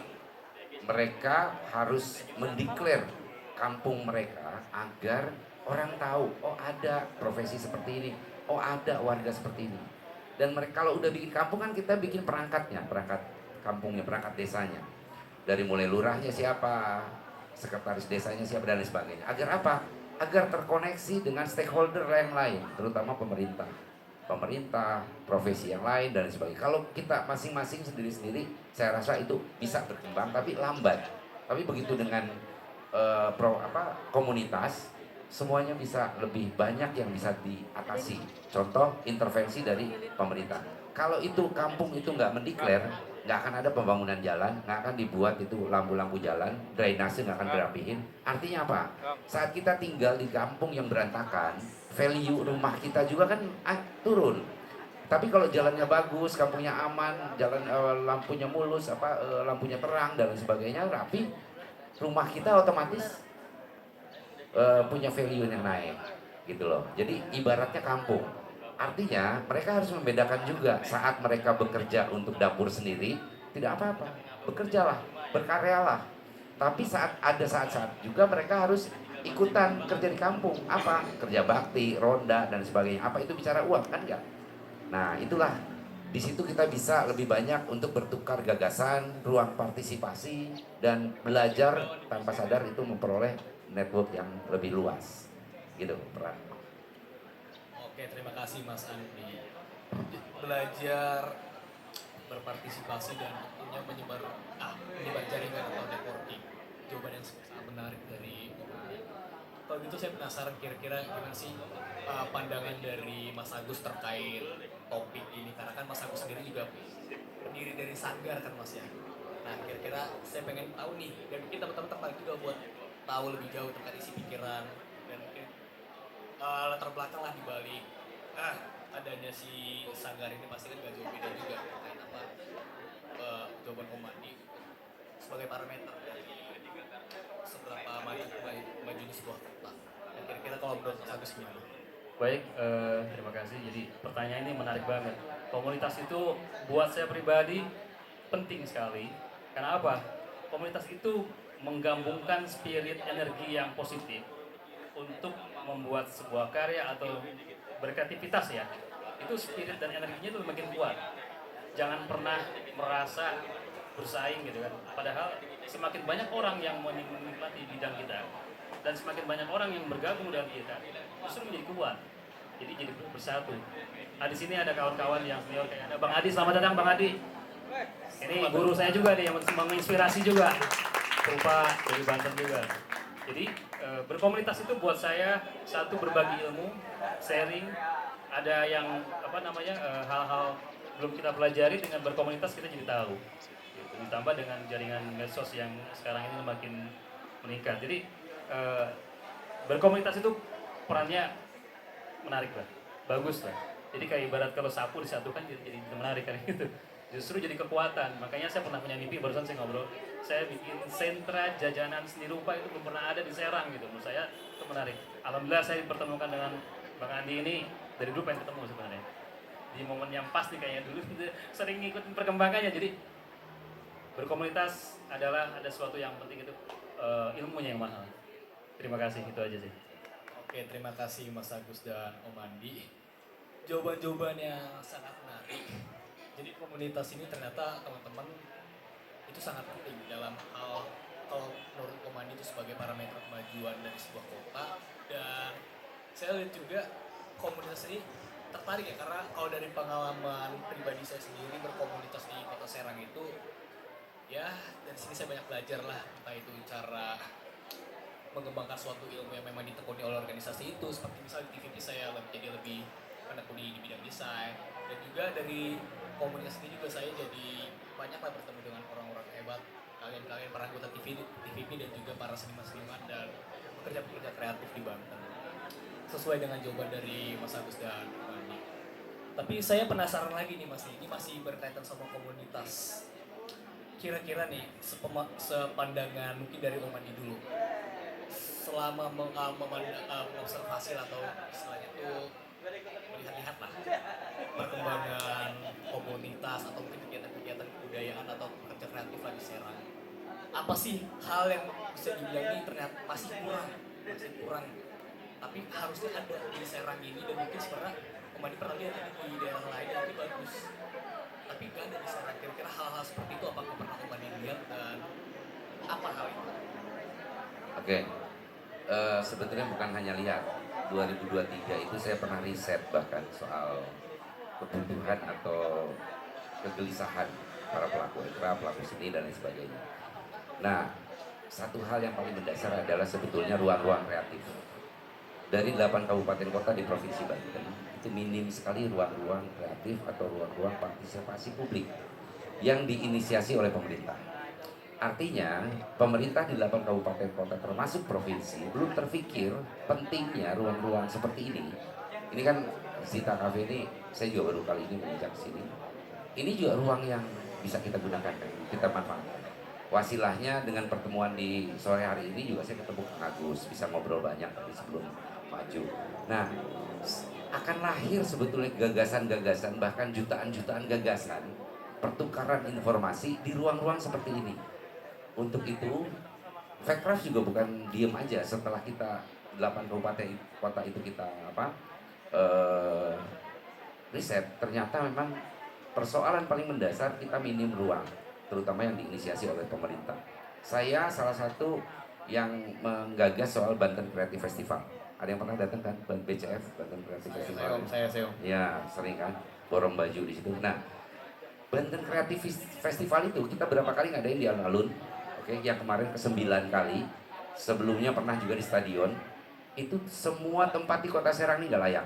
mereka harus mendeklar kampung mereka agar orang tahu, oh ada profesi seperti ini, oh ada warga seperti ini. Dan mereka kalau udah bikin kampung kan kita bikin perangkatnya, perangkat kampungnya, perangkat desanya. Dari mulai lurahnya siapa, sekretaris desanya siapa dan lain sebagainya. Agar apa? Agar terkoneksi dengan stakeholder yang lain, terutama pemerintah, profesi yang lain dan lain sebagainya. Kalau kita masing-masing sendiri-sendiri, saya rasa itu bisa berkembang tapi lambat. Tapi begitu dengan komunitas, semuanya bisa lebih banyak yang bisa diatasi. Contoh intervensi dari pemerintah. Kalau itu kampung itu nggak mendeklar, nggak akan ada pembangunan jalan, nggak akan dibuat itu lampu-lampu jalan, drainase nggak akan dirapihin. Artinya apa? Saat kita tinggal di kampung yang berantakan, value rumah kita juga kan turun. Tapi kalau jalannya bagus, kampungnya aman, jalan lampunya mulus, lampunya terang dan lain sebagainya, rapi, rumah kita otomatis punya value yang naik gitu loh. Jadi ibaratnya kampung. Artinya mereka harus membedakan juga saat mereka bekerja untuk dapur sendiri, tidak apa-apa, bekerjalah, berkaryalah. Tapi ada saat-saat juga mereka harus ikutan kerja di kampung. Apa? Kerja bakti, ronda dan sebagainya. Apa itu bicara uang? Kan enggak. Nah, itulah di situ kita bisa lebih banyak untuk bertukar gagasan, ruang partisipasi dan belajar tanpa sadar itu memperoleh network yang lebih luas gitu peran. Oke, terima kasih Mas Andi. Belajar berpartisipasi dan tentunya menyebar jaringan atau networking. Jawaban yang sangat menarik dari Om Andi. Kalau gitu saya penasaran kira-kira gimana sih pandangan dari Mas Agus terkait topik ini, karena kan Mas Agus sendiri juga pendiri dari Sanggar kan Mas ya. Nah, kira-kira saya pengen tahu nih, dan mungkin teman-teman tertarik juga buat tahu lebih jauh terkait isi pikiran dan mungkin latar belakang lah dibalik adanya si Sanggar ini. Pasti kan gak jauh beda juga terkait apa jawaban Om Andi sebagai parameter dari seberapa majunya sebuah kota. Dan kira-kira kalau menurut Mas Agus gimana? Baik, terima kasih. Jadi pertanyaan ini menarik banget. Komunitas itu buat saya pribadi penting sekali. Karena apa? Komunitas itu menggabungkan spirit energi yang positif untuk membuat sebuah karya atau berkreativitas ya. Itu spirit dan energinya itu makin kuat. Jangan pernah merasa bersaing gitu kan. Padahal semakin banyak orang yang menikmati bidang kita, dan semakin banyak orang yang bergabung dengan kita justru menjadi kuat, jadi bersatu. Nah, di sini ada kawan-kawan yang senior kayak ada Bang Adi. Selamat datang Bang Adi. Ini guru saya juga nih yang menginspirasi juga, Rupa dari Banten juga. Jadi berkomunitas itu buat saya satu, berbagi ilmu, sharing. Ada yang hal-hal belum kita pelajari, dengan berkomunitas kita jadi tahu. Gitu. Ditambah dengan jaringan medsos yang sekarang ini makin meningkat. Jadi berkomunitas itu perannya menarik lah, bagus lah. Jadi kayak ibarat kalau sapu disatukan jadi menarik kan gitu. Justru jadi kekuatan. Makanya saya pernah punya mimpi, barusan saya ngobrol, saya bikin sentra jajanan seni rupa, itu belum pernah ada di Serang gitu. Menurut saya itu menarik. Alhamdulillah saya dipertemukan dengan Bang Andi ini, dari dulu pengen ketemu sebenarnya. Di momen yang pas nih kayaknya, dulu sering ngikutin perkembangannya. Jadi berkomunitas adalah ada sesuatu yang penting, itu ilmunya yang mahal. Terima kasih, itu aja sih. Oke, terima kasih Mas Agus dan Om Andi. Jawaban-jawaban yang sangat menarik. Jadi komunitas ini ternyata teman-teman itu sangat penting dalam hal, kalau menurut Om Andi itu sebagai parameter kemajuan dari sebuah kota. Dan saya lihat juga komunitas ini tertarik ya, karena kalau dari pengalaman pribadi saya sendiri berkomunitas di Kota Serang itu, ya dari sini saya banyak belajar lah, entah itu cara mengembangkan suatu ilmu yang memang ditekuni oleh organisasi itu. Seperti misalnya di TVP saya jadi lebih menekuni di bidang desain, dan juga dari komunitas ini juga saya jadi banyak lah bertemu dengan orang-orang hebat, kalian para anggota TVP dan juga para seniman-seniman dan pekerja-pekerja kreatif di Banten. Sesuai dengan jawaban dari Mas Agus dan Bani. Tapi saya penasaran lagi nih Mas, ini masih berkaitan sama komunitas. Kira-kira nih sepandangan mungkin dari Om Andi dulu, selama mengobservasi atau istilahnya itu melihat-lihat lah perkembangan komunitas atau mungkin kegiatan-kegiatan kebudayaan atau pekerja kreatif lah di Serang, apa sih hal yang bisa dibilang ini ternyata masih kurang, tapi harusnya ada di Serang ini, dan mungkin sebenarnya Om Andi pernah lihat ini di daerah lain ini bagus, tapi gak ada di Serang. Kira-kira hal-hal seperti itu apakah pernah Om Andi lihat, dan apa hal itu? Oke, sebetulnya bukan hanya lihat. 2023 itu saya pernah riset bahkan soal kebutuhan atau kegelisahan para pelaku seni dan lain sebagainya. Nah, satu hal yang paling mendasar adalah sebetulnya ruang-ruang kreatif. Dari 8 kabupaten kota di Provinsi Banten, itu minim sekali ruang-ruang kreatif atau ruang-ruang partisipasi publik yang diinisiasi oleh pemerintah. Artinya, pemerintah di 8 kabupaten kota termasuk provinsi belum terpikir pentingnya ruang-ruang seperti ini. Ini kan Zita Cafe ini, saya juga baru kali ini menginjak sini. Ini juga ruang yang bisa kita gunakan, kan? Kita manfaatkan. Wasilahnya dengan pertemuan di sore hari ini juga saya ketemu Kang Agus, bisa ngobrol banyak tadi sebelum maju. Nah, akan lahir sebetulnya gagasan-gagasan, bahkan jutaan-jutaan gagasan, pertukaran informasi di ruang-ruang seperti ini. Untuk itu, Vecraft juga bukan diem aja setelah kita 8 kabupaten kota itu kita riset. Ternyata memang persoalan paling mendasar kita minim ruang, terutama yang diinisiasi oleh pemerintah. Saya salah satu yang menggagas soal Banten Creative Festival. Ada yang pernah datang kan, BCF, Banten Creative Festival? Saya. Ya, sering kan, borong baju di situ. Nah, Banten Creative Festival itu kita berapa kali ngadain di alun-alun. Oke, yang kemarin ke-9 kali. Sebelumnya pernah juga di stadion. Itu semua tempat di Kota Serang ini nggak layak.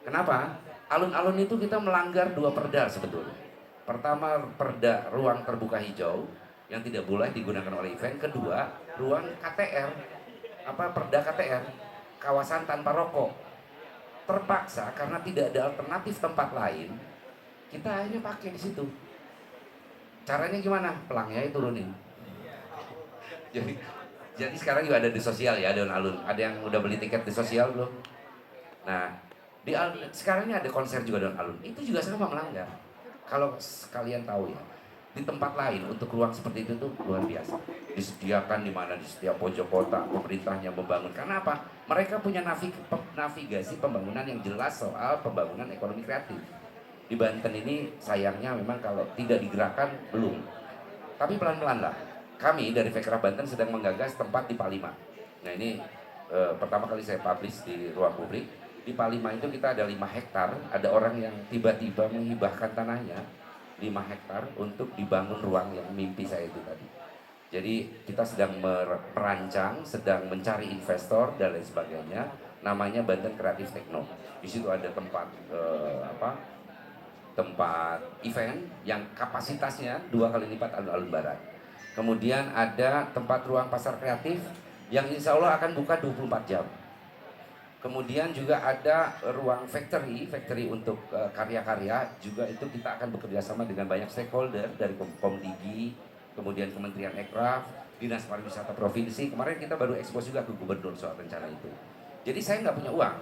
Kenapa? Alun-alun itu kita melanggar 2 perda sebetulnya. Pertama, perda ruang terbuka hijau yang tidak boleh digunakan oleh event. Kedua, ruang KTR, perda KTR, kawasan tanpa rokok. Terpaksa karena tidak ada alternatif tempat lain, kita akhirnya pakai di situ. Caranya gimana? Pelangnya turunin. Jadi sekarang juga ada di sosial ya, ada alun-alun. Ada yang udah beli tiket di sosial belum? Nah, sekarang ini ada konser juga alun-alun. Itu juga sama melanggar. Kalau kalian tahu ya, di tempat lain untuk ruang seperti itu tuh luar biasa. Disediakan di mana, di setiap pojok kota, pemerintahnya membangun. Karena apa? Mereka punya navigasi pembangunan yang jelas soal pembangunan ekonomi kreatif. Di Banten ini sayangnya memang kalau tidak digerakkan belum. Tapi pelan-pelan lah. Kami dari Vecraft Banten sedang menggagas tempat di Pak 5. Nah ini pertama kali saya publish di ruang publik. Di Palima itu kita ada 5 hektar, ada orang yang tiba-tiba menghibahkan tanahnya 5 hektar untuk dibangun ruang yang mimpi saya itu tadi. Jadi kita sedang merancang, sedang mencari investor dan lain sebagainya. Namanya Banten Kreatif Tekno. Di situ ada tempat tempat event yang kapasitasnya 2 kali lipat alun-alun barat. Kemudian ada tempat ruang pasar kreatif yang insya Allah akan buka 24 jam. Kemudian juga ada ruang factory untuk karya-karya, juga itu kita akan bekerja sama dengan banyak stakeholder dari Komdigi, kemudian Kementerian Ekraf, Dinas Pariwisata Provinsi. Kemarin kita baru ekspos juga ke gubernur soal rencana itu. Jadi saya nggak punya uang,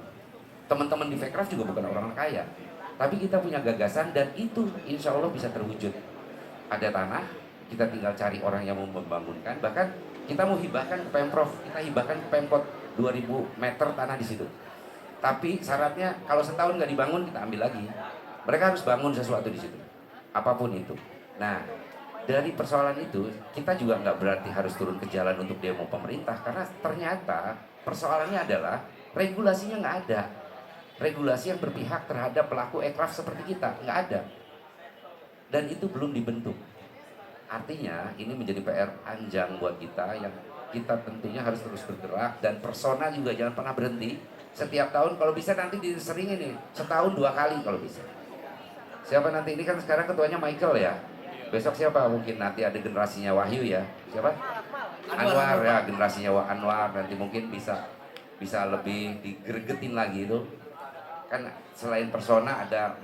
teman-teman di Ekraf juga bukan orang kaya, tapi kita punya gagasan dan itu insya Allah bisa terwujud. Ada tanah, kita tinggal cari orang yang mau membangunkan, bahkan kita mau hibahkan ke Pemprov, kita hibahkan ke Pemkot 2000 meter tanah di situ. Tapi syaratnya kalau setahun nggak dibangun kita ambil lagi. Mereka harus bangun sesuatu di situ, apapun itu. Nah, dari persoalan itu kita juga nggak berarti harus turun ke jalan untuk demo pemerintah, karena ternyata persoalannya adalah regulasinya nggak ada. Regulasi yang berpihak terhadap pelaku ekraf seperti kita nggak ada, dan itu belum dibentuk. Artinya ini menjadi PR panjang buat kita yang kita tentunya harus terus bergerak, dan persona juga jangan pernah berhenti. Setiap tahun kalau bisa nanti diseringin nih, setahun 2 kali kalau bisa. Siapa nanti ini kan sekarang ketuanya Michael ya. Besok siapa? Mungkin nanti ada generasinya Wahyu ya. Siapa? Anwar ya, generasinya Anwar nanti mungkin bisa lebih digeregetin lagi itu. Kan selain persona ada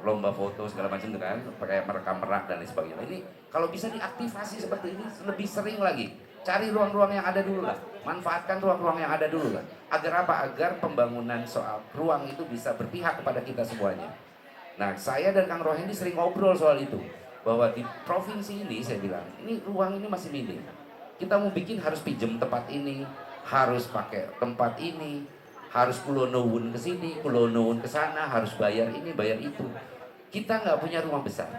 lomba foto segala macam kan, pakai merekam merak dan lain sebagainya. Ini kalau bisa diaktifasi seperti ini lebih sering lagi. Cari ruang-ruang yang ada dulu lah, manfaatkan ruang-ruang yang ada dulu lah. Agar apa? Agar pembangunan soal ruang itu bisa berpihak kepada kita semuanya. Nah, saya dan Kang Rohendi sering ngobrol soal itu, bahwa di provinsi ini saya bilang, ini ruang ini masih minim. Kita mau bikin harus pinjem tempat ini, harus pakai tempat ini, harus kulonuwun ke sini, kulonuwun ke sana, harus bayar ini, bayar itu. Kita nggak punya rumah besar.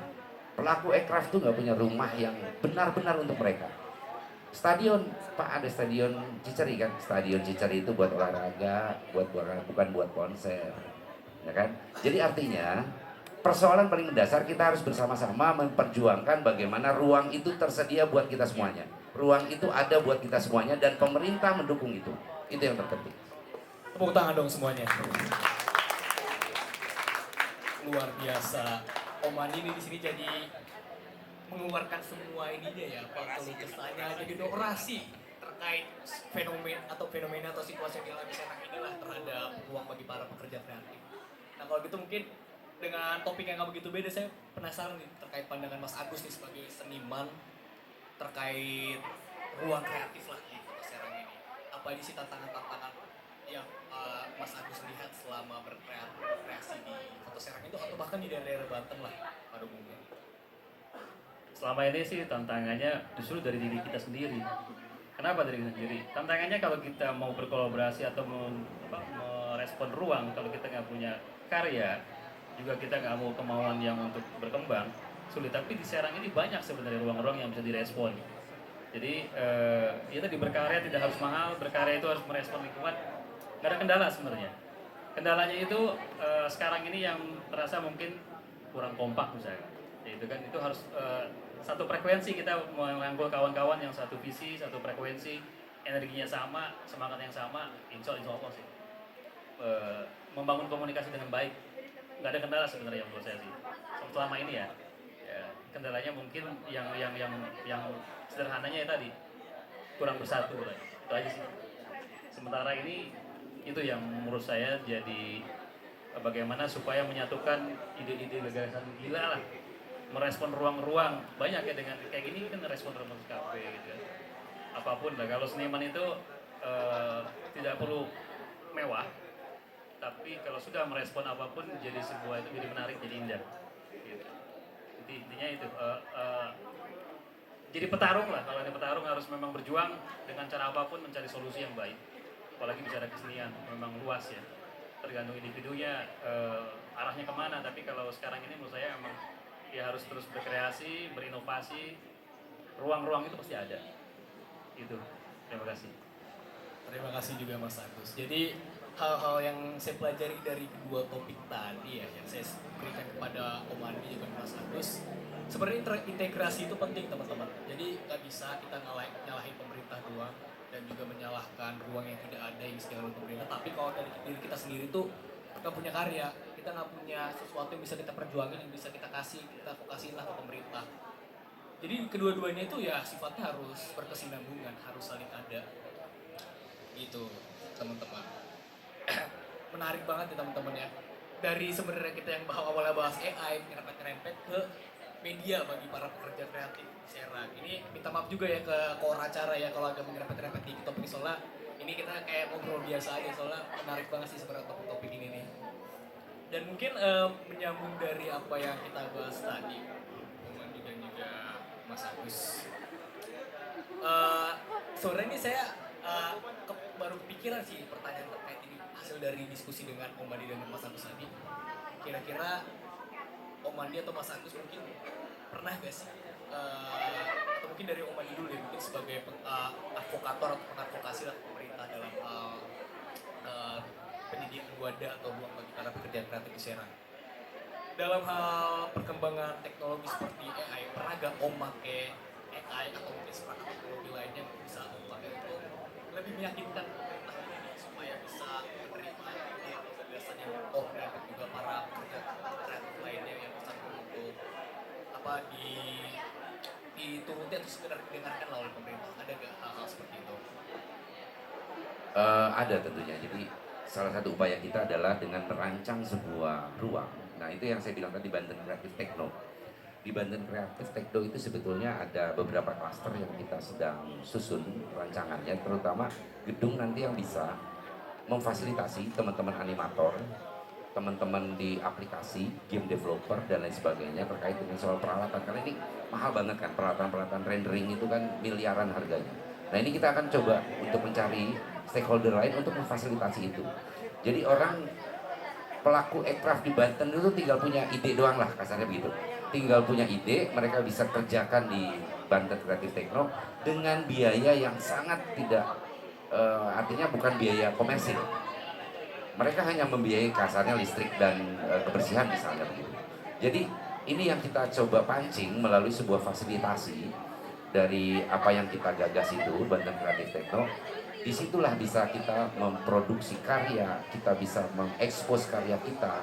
Pelaku ekraf tuh nggak punya rumah yang benar-benar untuk mereka. Stadion, Pak, ada stadion Ciceri kan? Stadion Ciceri itu buat olahraga, bukan buat konser, ya kan? Jadi artinya persoalan paling mendasar kita harus bersama-sama memperjuangkan bagaimana ruang itu tersedia buat kita semuanya. Ruang itu ada buat kita semuanya dan pemerintah mendukung itu. Itu yang terpenting. Tepuk tangan dong semuanya. Luar biasa. Om Andi ini di sini jadi mengeluarkan semua ininya ya, keluh kesahnya, jadi orasi terkait fenomena atau situasi yang dialami sekarang inilah terhadap ruang bagi para pekerja kreatif. Nah kalau gitu mungkin dengan topik yang nggak begitu beda, saya penasaran nih terkait pandangan Mas Agus nih sebagai seniman terkait ruang kreatif lah di Kota Serang ini. Apa aja sih tantangan-tantangan yang Mas Agus lihat selama berkreasi di Kota Serang itu, atau bahkan di daerah Banten lah pada umumnya? Selama ini sih tantangannya justru dari diri kita sendiri. Kenapa dari kita sendiri? Tantangannya kalau kita mau berkolaborasi atau merespon ruang, kalau kita nggak punya karya, juga kita nggak mau kemauan yang untuk berkembang, sulit. Tapi di Serang ini banyak sebenarnya ruang-ruang yang bisa direspon. Jadi ya tadi, berkarya tidak harus mahal, berkarya itu harus merespon lingkungan. Nggak ada kendala sebenarnya. Kendalanya itu sekarang ini yang terasa mungkin kurang kompak misalnya. Ya, itu kan, itu harus satu frekuensi, kita merangkul kawan-kawan yang satu visi, satu frekuensi, energinya sama, semangat yang sama, insya Allah sih. Membangun komunikasi dengan baik, nggak ada kendala sebenarnya menurut saya sih. Selama ini ya kendalanya mungkin yang sederhananya ya tadi, kurang bersatu lah. Itu aja sih. Sementara ini itu yang menurut saya jadi bagaimana supaya menyatukan ide-ide gagasan gila lah, merespon ruang-ruang banyak ya, dengan kayak gini kan merespon ruang kafe gitu kan. Apapun lah, kalau seniman itu tidak perlu mewah, tapi kalau sudah merespon apapun jadi sebuah, itu jadi menarik, jadi indah gitu. Intinya itu jadi petarung lah. Kalau ada petarung harus memang berjuang dengan cara apapun mencari solusi yang baik. Apalagi bicara kesenian memang luas ya, tergantung individunya arahnya kemana. Tapi kalau sekarang ini menurut saya memang ya harus terus berkreasi, berinovasi. Ruang-ruang itu pasti ada. Itu. Terima kasih. Terima kasih juga Mas Agus. Jadi hal-hal yang saya pelajari dari kedua topik tadi ya, yang saya berikan kepada Om Andi juga Mas Agus, sebenarnya integrasi itu penting teman-teman. Jadi nggak bisa kita nyalahin pemerintah doang dan juga menyalahkan ruang yang tidak ada yang disediakan oleh pemerintah. Tapi kalau dari diri kita sendiri tuh kita punya karya, kita nggak punya sesuatu yang bisa kita perjuangin, yang bisa kita kasih, kita vokasiin lah ke pemerintah. Jadi kedua-duanya itu ya sifatnya harus berkesinambungan, harus saling ada gitu teman-teman. Menarik banget ya teman-teman ya, dari sebenarnya kita yang awalnya bahas AI nyerempet-nyerempet ke media bagi para pekerja kreatif Serang. Ini minta maaf juga ya ke core acara ya kalau agak menyerempet-nyerempet di topik soalnya ini kita kayak ngobrol biasa aja, soalnya menarik banget sih sebenarnya topik-topik ini nih. Dan mungkin menyambung dari apa yang kita bahas tadi, Mandi dan juga Mas Agus. Sore ini saya baru kepikiran sih pertanyaan terkait ini hasil dari diskusi dengan Om Mandi dan Mas Agus tadi. Kira-kira Om Mandi atau Mas Agus mungkin pernah gak sih atau mungkin dari Om Mandi dulu ya, mungkin sebagai advokator atau pengadvokasi lah pemerintah dalam hal pendidikan wadah atau ruang bagi para pekerja kreatif di Serang. Dalam hal perkembangan teknologi seperti AI, pernah gak Om pakai AI atau mungkin seperangkat teknologi lainnya yang bisa Om pakai untuk lebih meyakinkan pemerintah ini supaya bisa menerima gagasan yang Om dan juga para pekerja kreatif lainnya yang bisa untuk apa dituruti atau sekedar didengarkan lah oleh pemerintah? Ada gak hal-hal seperti itu? Ada tentunya. Jadi salah satu upaya kita adalah dengan merancang sebuah ruang. Nah itu yang saya bilang tadi, Banten Creative Techno. Di Banten Creative Techno itu sebetulnya ada beberapa klaster yang kita sedang susun rancangannya, terutama gedung nanti yang bisa memfasilitasi teman-teman animator, teman-teman di aplikasi, game developer dan lain sebagainya terkait dengan soal peralatan. Karena ini mahal banget kan, peralatan-peralatan rendering itu kan miliaran harganya. Nah ini kita akan coba untuk mencari stakeholder lain untuk memfasilitasi itu. Jadi orang pelaku aircraft di Banten itu tinggal punya ide doang lah, kasarnya begitu. Tinggal punya ide, mereka bisa kerjakan di Banten Creative Techno dengan biaya yang sangat tidak, artinya bukan biaya komersil. Mereka hanya membiayai kasarnya listrik dan kebersihan misalnya begitu. Jadi ini yang kita coba pancing melalui sebuah fasilitasi dari apa yang kita gagas itu, Banten Creative Techno. Disitulah bisa kita memproduksi karya, kita bisa mengekspos karya kita,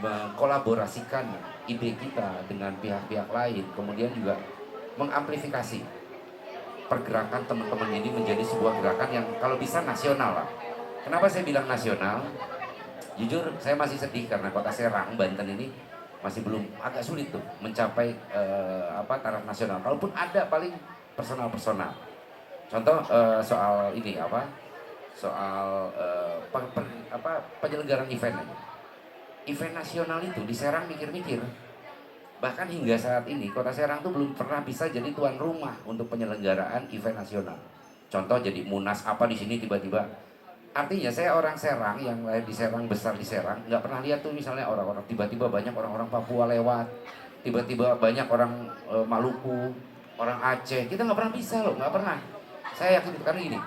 mengkolaborasikan ide kita dengan pihak-pihak lain, kemudian juga mengamplifikasi pergerakan teman-teman ini menjadi sebuah gerakan yang kalau bisa nasional lah. Kenapa saya bilang nasional? Jujur saya masih sedih karena kota Serang, Banten ini masih belum, agak sulit tuh mencapai taraf nasional. Kalaupun ada paling personal-personal. Contoh soal ini soal penyelenggaraan event aja. Event nasional itu di Serang mikir-mikir. Bahkan hingga saat ini kota Serang tuh belum pernah bisa jadi tuan rumah untuk penyelenggaraan event nasional. Contoh jadi Munas apa di sini tiba-tiba. Artinya saya orang Serang yang lahir di Serang, besar di Serang, nggak pernah lihat tuh misalnya orang-orang tiba-tiba banyak orang-orang Papua lewat, tiba-tiba banyak orang Maluku, orang Aceh. Kita nggak pernah bisa loh, nggak pernah. Saya yakin itu karena gini.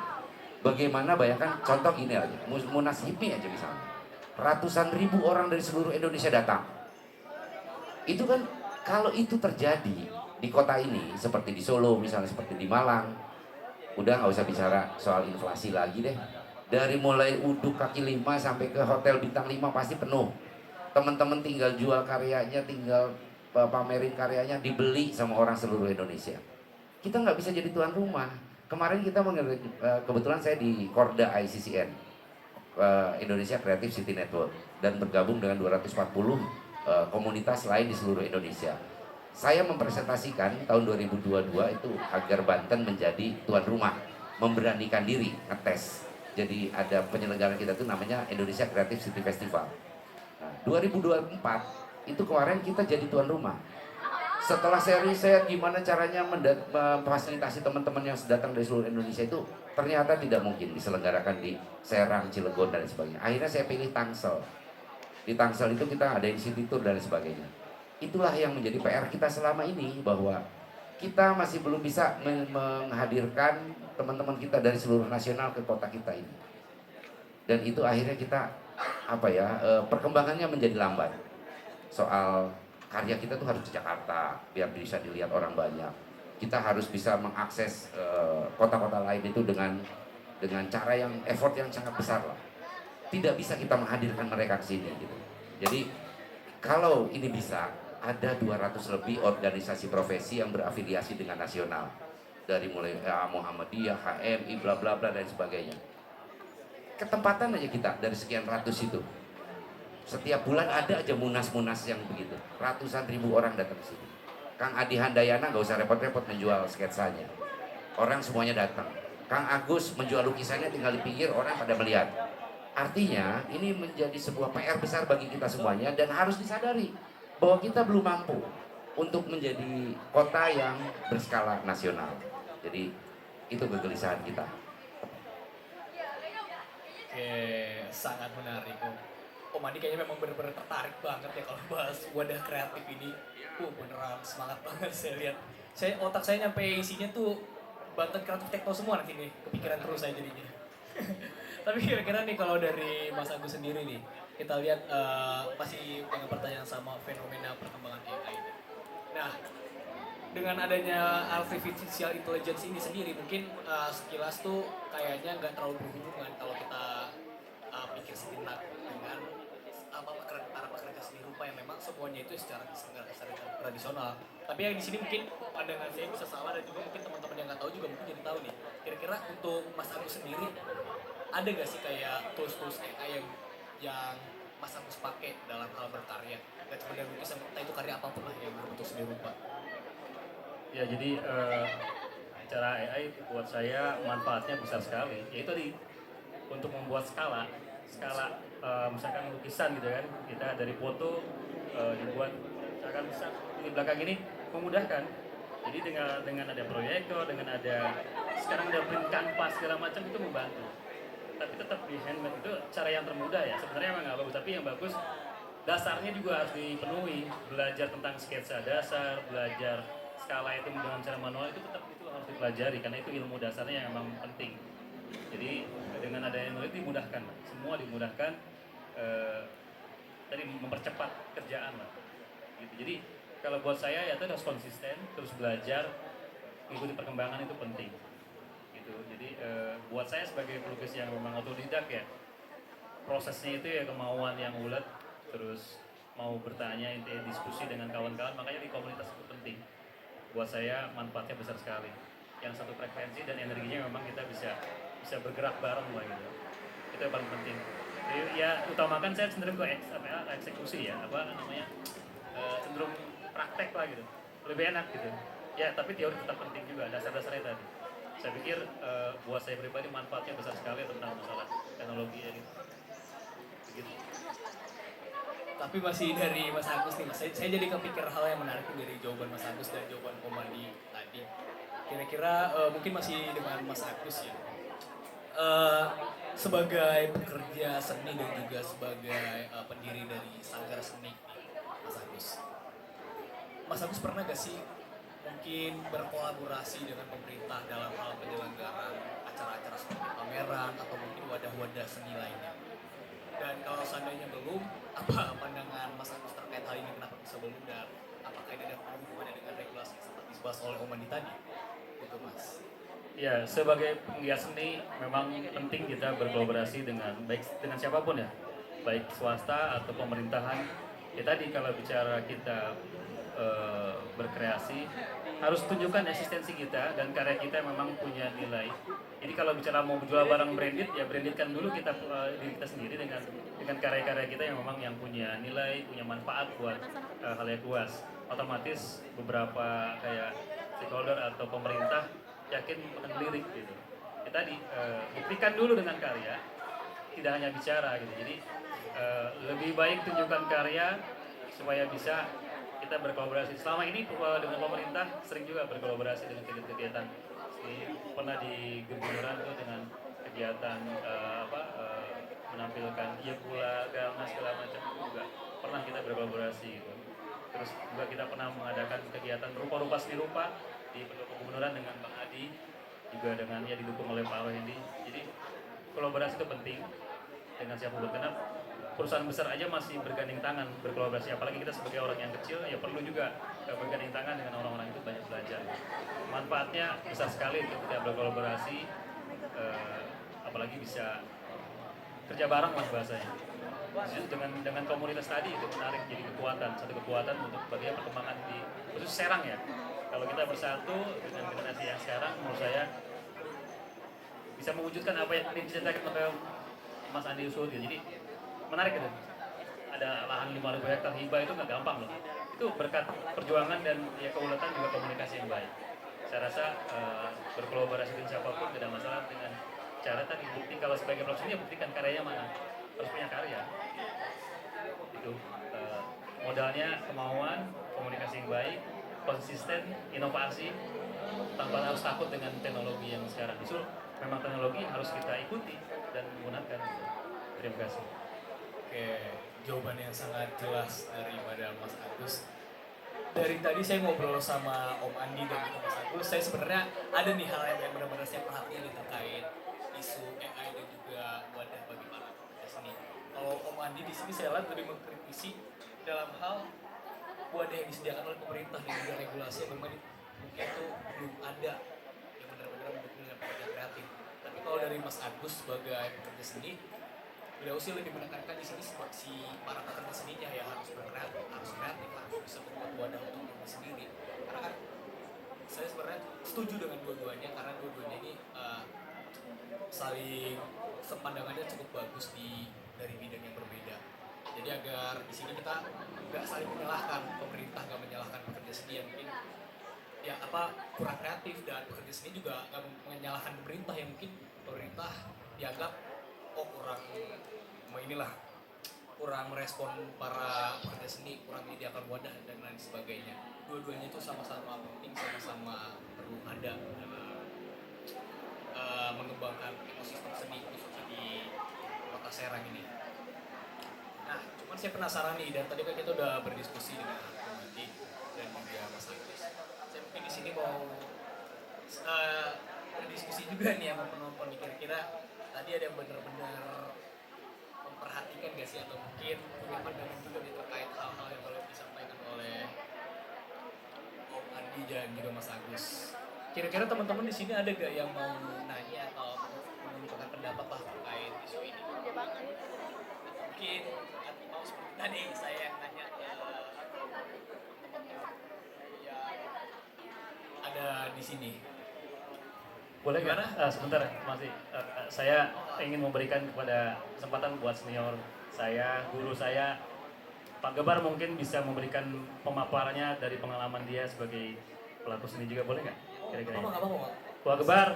Bagaimana bayangkan contoh gini aja, Munas HIPMI aja misalnya. Ratusan ribu orang dari seluruh Indonesia datang. Itu kan kalau itu terjadi di kota ini seperti di Solo misalnya, seperti di Malang, udah nggak usah bicara soal inflasi lagi deh. Dari mulai uduk kaki 5 sampai ke hotel bintang 5 pasti penuh. Teman-teman tinggal jual karyanya, tinggal pamerin karyanya, dibeli sama orang seluruh Indonesia. Kita nggak bisa jadi tuan rumah. Kemarin kita kebetulan saya di Korda ICCN, Indonesia Creative City Network, dan bergabung dengan 240 komunitas lain di seluruh Indonesia. Saya mempresentasikan tahun 2022 itu agar Banten menjadi tuan rumah, memberanikan diri ngetes. Jadi ada penyelenggaraan kita itu namanya Indonesia Creative City Festival. Nah, 2024 itu kemarin kita jadi tuan rumah. Setelah saya riset gimana caranya memfasilitasi teman-teman yang datang dari seluruh Indonesia, itu ternyata tidak mungkin diselenggarakan di Serang, Cilegon dan sebagainya. Akhirnya saya pilih Tangsel. Di Tangsel itu kita ada city tour dan sebagainya. Itulah yang menjadi PR kita selama ini, bahwa kita masih belum bisa menghadirkan teman-teman kita dari seluruh nasional ke kota kita ini. Dan itu akhirnya kita perkembangannya menjadi lambat. Soal karya kita tuh harus di Jakarta biar bisa dilihat orang banyak. Kita harus bisa mengakses kota-kota lain itu dengan cara yang effort yang sangat besar lah. Tidak bisa kita menghadirkan mereka ke sini gitu. Jadi kalau ini bisa, ada 200 lebih organisasi profesi yang berafiliasi dengan nasional. Dari mulai Muhammadiyah, HMI, bla bla bla dan sebagainya. Ketempatan aja kita dari sekian ratus itu. Setiap bulan ada aja munas-munas yang begitu. Ratusan ribu orang datang ke sini. Kang Adi Handayana nggak usah repot-repot menjual sketsanya. Orang semuanya datang. Kang Agus menjual lukisannya tinggal di pinggir, orang pada melihat. Artinya ini menjadi sebuah PR besar bagi kita semuanya dan harus disadari bahwa kita belum mampu untuk menjadi kota yang berskala nasional. Jadi itu kegelisahan kita. Oke, sangat menarik. Om Andi kayaknya memang benar-benar tertarik banget ya kalau bahas wadah kreatif ini. Beneran semangat banget saya lihat. Otak saya nyampe isinya tuh Banten kreatif tekno semua nanti nih. Kepikiran terus saya jadinya. Tapi kira-kira nih kalau dari Mas Agus sendiri nih, kita lihat masih dengan pertanyaan sama fenomena perkembangan AI ini. Nah, dengan adanya artificial intelligence ini sendiri, mungkin sekilas tuh kayaknya nggak terlalu berhubungan kalau kita pikir sejenak dengan para pekerja seni rupa yang memang semuanya itu secara tradisional. Tapi yang di sini mungkin pandangan saya bisa salah dan juga mungkin teman-teman yang nggak tahu juga mungkin jadi tahu nih. Kira-kira untuk Mas Agus sendiri ada gak sih kayak tools-tools AI yang Mas Agus pakai dalam hal berkarya? Gak cuma dari lukisan, entah itu karya apapun lah yang berbentuk seni rupa. Ya jadi cara AI buat saya manfaatnya besar sekali. Yaitu untuk membuat skala misalkan lukisan gitu kan, kita dari foto dibuat misalkan bisa di belakang ini memudahkan. Jadi dengan ada proyektor, dengan ada sekarang ada print kanvas segala macam itu membantu. Tapi tetap di handmade itu cara yang termudah ya. Sebenarnya emang nggak bagus, tapi yang bagus dasarnya juga harus dipenuhi. Belajar tentang sketsa dasar, belajar skala itu dengan cara manual itu tetap itu harus dipelajari karena itu ilmu dasarnya yang memang penting. Jadi dengan adanya itu dimudahkan, semua dimudahkan. Tadi mempercepat kerjaan lah. Gitu. Jadi kalau buat saya ya itu harus konsisten, terus belajar, mengikuti perkembangan itu penting. Gitu. Jadi buat saya sebagai pelukis yang memang otodidak ya, prosesnya itu ya kemauan yang ulet, terus mau bertanya, diskusi dengan kawan-kawan, makanya di komunitas itu penting. Buat saya manfaatnya besar sekali. Yang satu frekuensi dan energinya memang kita bisa bergerak bareng lah gitu. Itu yang paling penting. Jadi ya utamakan saya cenderung ke eksekusi ya, cenderung praktek lah gitu, lebih enak gitu. Ya tapi teori tetap penting juga, dasar-dasarnya tadi. Saya pikir buat saya pribadi manfaatnya besar sekali tentang masalah teknologi ya gitu. Begitu. Tapi masih dari Mas Agus nih, saya jadi kepikir hal yang menarik dari jawaban Mas Agus dan jawaban Om Andi tadi. Kira-kira mungkin masih dengan Mas Agus ya. Sebagai pekerja seni dan juga sebagai pendiri dari Sanggar Seni, Mas Agus. Mas Agus pernah gak sih mungkin berkolaborasi dengan pemerintah dalam hal penyelenggaraan acara-acara seperti pameran atau mungkin wadah-wadah seni lainnya? Dan kalau seandainya belum, apa pandangan Mas Agus terkait hal ini, kenapa bisa belum dan apakah ini ada hubungannya dengan regulasi yang sempat dibahas oleh Om Andi tadi? Gitu Mas. Ya, sebagai penggiat seni memang penting kita berkolaborasi dengan siapapun ya, baik swasta atau pemerintahan. Ya tadi kalau bicara kita berkreasi harus tunjukkan eksistensi kita dan karya kita memang punya nilai. Jadi kalau bicara mau jual barang branded ya brandedkan dulu diri kita sendiri dengan karya-karya kita yang memang yang punya nilai, punya manfaat buat halayak luas. Otomatis beberapa kayak stakeholder atau pemerintah yakin akan lirik gitu. Ya tadi buktikan dulu dengan karya, tidak hanya bicara gitu. Jadi lebih baik tunjukkan karya supaya bisa kita berkolaborasi. Selama ini dengan pemerintah sering juga berkolaborasi dengan kegiatan-kegiatan. Pernah di Gemburan tuh dengan kegiatan menampilkan pula galna segala macam itu juga pernah kita berkolaborasi gitu. Terus juga kita pernah mengadakan kegiatan rupa-rupa seni rupa di Pegunuran dengan Bang Adi, juga dengan ya didukung oleh Pak Hendy. Jadi kolaborasi itu penting dengan siapa berkenap. Perusahaan besar aja masih bergandeng tangan berkolaborasi, apalagi kita sebagai orang yang kecil ya perlu juga bergandeng tangan dengan orang-orang itu, banyak belajar. Manfaatnya besar sekali ketika berkolaborasi, apalagi bisa kerja bareng lah bahasanya. Justru dengan komunitas tadi itu menarik, jadi satu kekuatan untuk bagaimana perkembangan di khusus Serang ya. Kalau kita bersatu dengan generasi yang sekarang, menurut saya bisa mewujudkan apa yang diceritakan oleh Mas Andi Usul. Jadi menarik gitu. Ada lahan 5.000 hektar hibah itu nggak gampang loh. Itu berkat perjuangan dan ya keuletan juga komunikasi yang baik. Saya rasa berkolaborasi dengan siapapun tidak masalah, dengan cara tadi bukti. Kalau sebagai profesi ya buktikan karyanya mana, harus punya karya. Itu modalnya kemauan, komunikasi yang baik, konsisten, inovasi, tanpa harus takut dengan teknologi yang sekarang. Justru memang teknologi harus kita ikuti dan menggunakan. Terima kasih. Oke, jawaban yang sangat jelas daripada Mas Agus. Dari tadi saya ngobrol sama Om Andi dan juga Mas Agus, saya sebenarnya ada nih hal yang benar-benar saya perhatikan nih terkait isu AI dan juga wadah bagi para pekerja seni. Kalau Om Andi di sini saya lihat lebih mengkritisi dalam hal wadah yang disediakan oleh pemerintah dan juga regulasi yang memang mungkin itu belum ada yang benar-benar mendukung dengan pekerja kreatif. Tapi kalau dari Mas Agus sebagai pekerja seni, beliau sih lebih menekankan di sini si para pekerja seninya ya harus berkreatif, harus bisa membuat wadah untuk diri sendiri. Karena kan saya sebenarnya setuju dengan dua-duanya, karena dua-duanya ini saling sepandangannya cukup bagus dari bidang yang berbeda. Jadi agar di sini kita nggak saling menyalahkan, pemerintah nggak menyalahkan pekerja seni yang mungkin ya kurang kreatif, dan pekerja seni juga nggak menyalahkan pemerintah yang mungkin pemerintah dianggap kurang merespon para pekerja seni, kurang menyediakan wadah dan lain sebagainya. Dua-duanya itu sama-sama penting, sama-sama perlu ada mengembangkan ekosistem seni khususnya di kota Serang ini. Nah, cuman saya penasaran nih, dan tadi kan kita udah berdiskusi dengan Bang Andi dan juga Mas Agus. Saya mungkin di sini mau berdiskusi juga nih sama penonton. Kira-kira tadi ada yang benar-benar memperhatikan gak sih, atau mungkin punya pandangan juga nih terkait hal-hal yang boleh disampaikan oleh Om Andi dan juga Mas Agus. Kira-kira teman-teman di sini ada gak yang mau nanya atau menunjukkan pendapat lah terkait isu ini? Ada banget. Mungkin mau seperti tadi saya yang nanya yang ada di sini. Boleh Gimana? sebentar masih saya ingin memberikan kepada kesempatan buat senior saya, guru saya, Pak Gebar mungkin bisa memberikan pemaparannya dari pengalaman dia sebagai pelaku seni juga, boleh nggak? Kira-kira. Apa? Pak Gebar.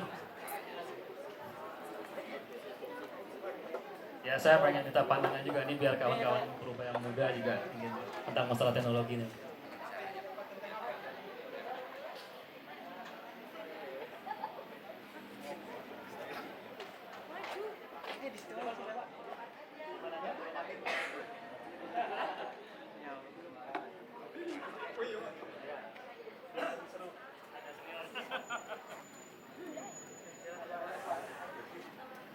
Ya saya pengen minta pandangan juga nih biar kawan-kawan Purba yang muda juga ingin tentang masalah teknologi ini.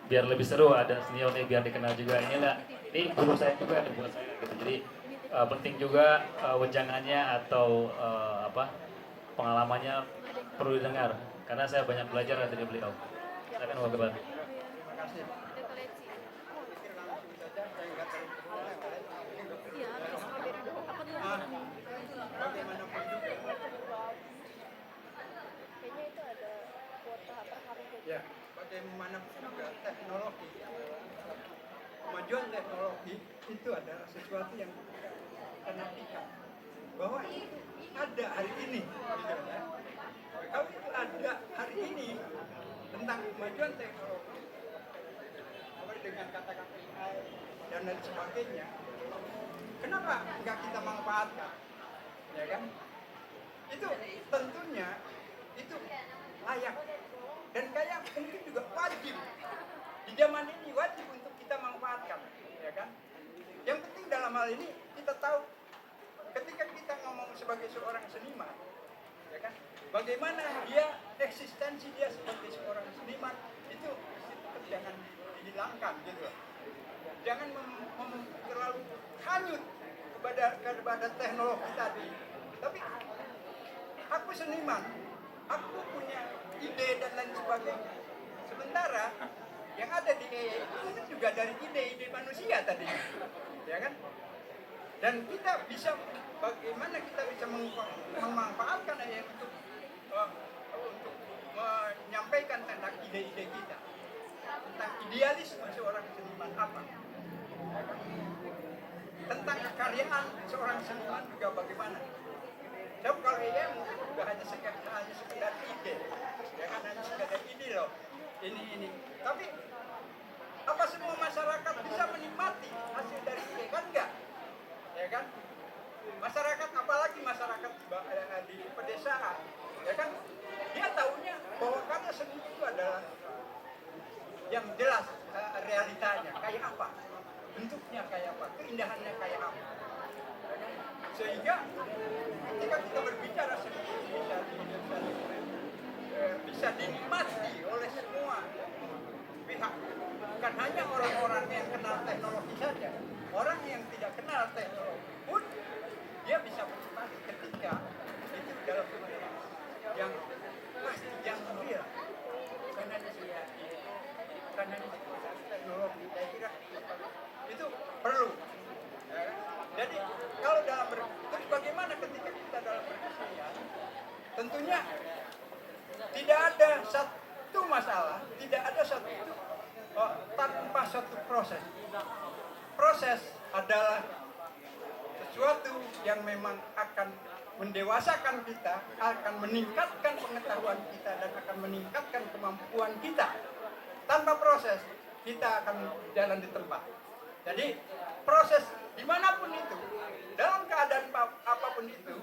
Biar lebih seru, ada senior nih biar dikenal juga. Ini guru saya juga nih buat saya gitu. Jadi penting juga wejangannya atau pengalamannya perlu didengar karena saya banyak belajar dari beliau. Silakan Pak Gebar. Terima kasih. Mau pikir langsung saja, saya nggak terlalu Iya, bagaimanapun juga. kayaknya itu ada kuota per hari. Ya, bagaimanapun juga teknologi, kemajuan teknologi itu adalah sesuatu yang kita nantikan bahwa itu ada hari ini, gitu ya. Kalau itu ada hari ini tentang kemajuan teknologi, mulai dengan kata-kata AI dan lain sebagainya, kenapa nggak kita manfaatkan, ya kan? Itu tentunya itu layak dan kayak mungkin juga wajib di zaman ini, wajib untuk kita manfaatkan, ya kan? Yang penting dalam hal ini kita tahu ketika kita ngomong sebagai seorang seniman, ya kan, bagaimana dia eksistensi dia sebagai seorang seniman itu tetap jangan dihilangkan gitu. Jangan terlalu hanyut kepada teknologi tadi. Tapi aku seniman, aku punya ide dan lain sebagainya. Sementara yang ada di AI itu juga dari ide-ide manusia tadi, ya kan? Dan kita bisa bagaimana kita bisa memanfaatkan AI untuk menyampaikan tentang ide-ide kita, tentang idealisme seorang seniman apa, ya kan? Tentang kekaryaan seorang seniman juga bagaimana. Sebab kalau AI mungkin juga hanya sekedar ide, ya kan, hanya sekedar ide loh, ini. Tapi apa semua masyarakat bisa menikmati hasil dari ide kan enggak, ya kan? Masyarakat apalagi masyarakat di pedesaan, ya kan? Dia tahunya bahwa karya seni itu adalah yang jelas realitanya kayak apa, bentuknya kayak apa, keindahannya kayak apa. Sehingga ketika kita berbicara seni bisa dinikmati oleh semua pihak, bukan hanya orang-orang yang kenal teknologi saja, orang yang tidak kenal teknologi pun dia bisa menikmati ketika itu dalam bentuk yang pasti, yang real, karena dia karena teknologi saya kira itu perlu. Ya. Jadi kalau terus bagaimana ketika kita dalam berkesenian, tentunya tidak ada satu masalah, tidak ada satu tanpa satu proses. Proses adalah sesuatu yang memang akan mendewasakan kita, akan meningkatkan pengetahuan kita, dan akan meningkatkan kemampuan kita. Tanpa proses, kita akan jalan di tempat. Jadi proses dimanapun itu, dalam keadaan apapun itu,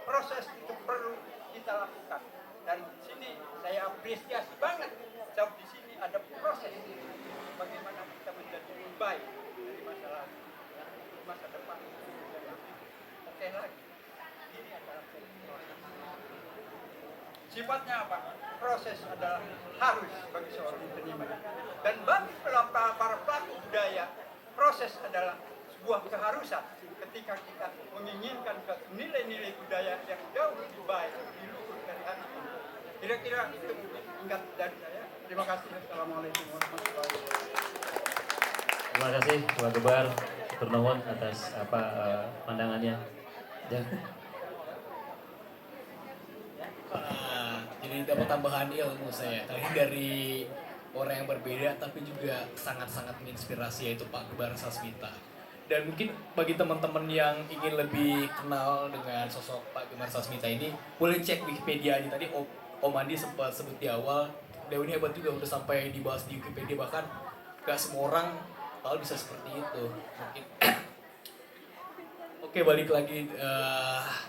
proses itu perlu kita lakukan. Dan di sini saya apresiasi banget, sebab di sini ada proses bagaimana kita menjadi lebih baik dari masa lalu, masa depan. Oke lagi, ini adalah sifatnya apa? Proses adalah harus bagi seorang seniman. Dan bagi para pelaku budaya, proses adalah sebuah keharusan ketika kita menginginkan suatu nilai-nilai budaya yang jauh lebih baik, lebih luhur dari hari ini. Kira-kira itu tingkat dari saya. Terima kasih. Assalamualaikum warahmatullahi wabarakatuh. Terima kasih Pak Gebar Turnuhun atas pandangannya. Jadi dapat tambahan ilmu saya kali ini dari orang yang berbeda tapi juga sangat-sangat menginspirasi, yaitu Pak Gebar Sasmita. Dan mungkin bagi teman-teman yang ingin lebih kenal dengan sosok Pak Gebar Sasmita ini, boleh cek Wikipedia-nya. Tadi Om Andi sempat sebut di awal, beliau ini hebat juga, udah sampai dibahas di Wikipedia, bahkan gak semua orang tahu bisa seperti itu. Mungkin Oke, balik lagi.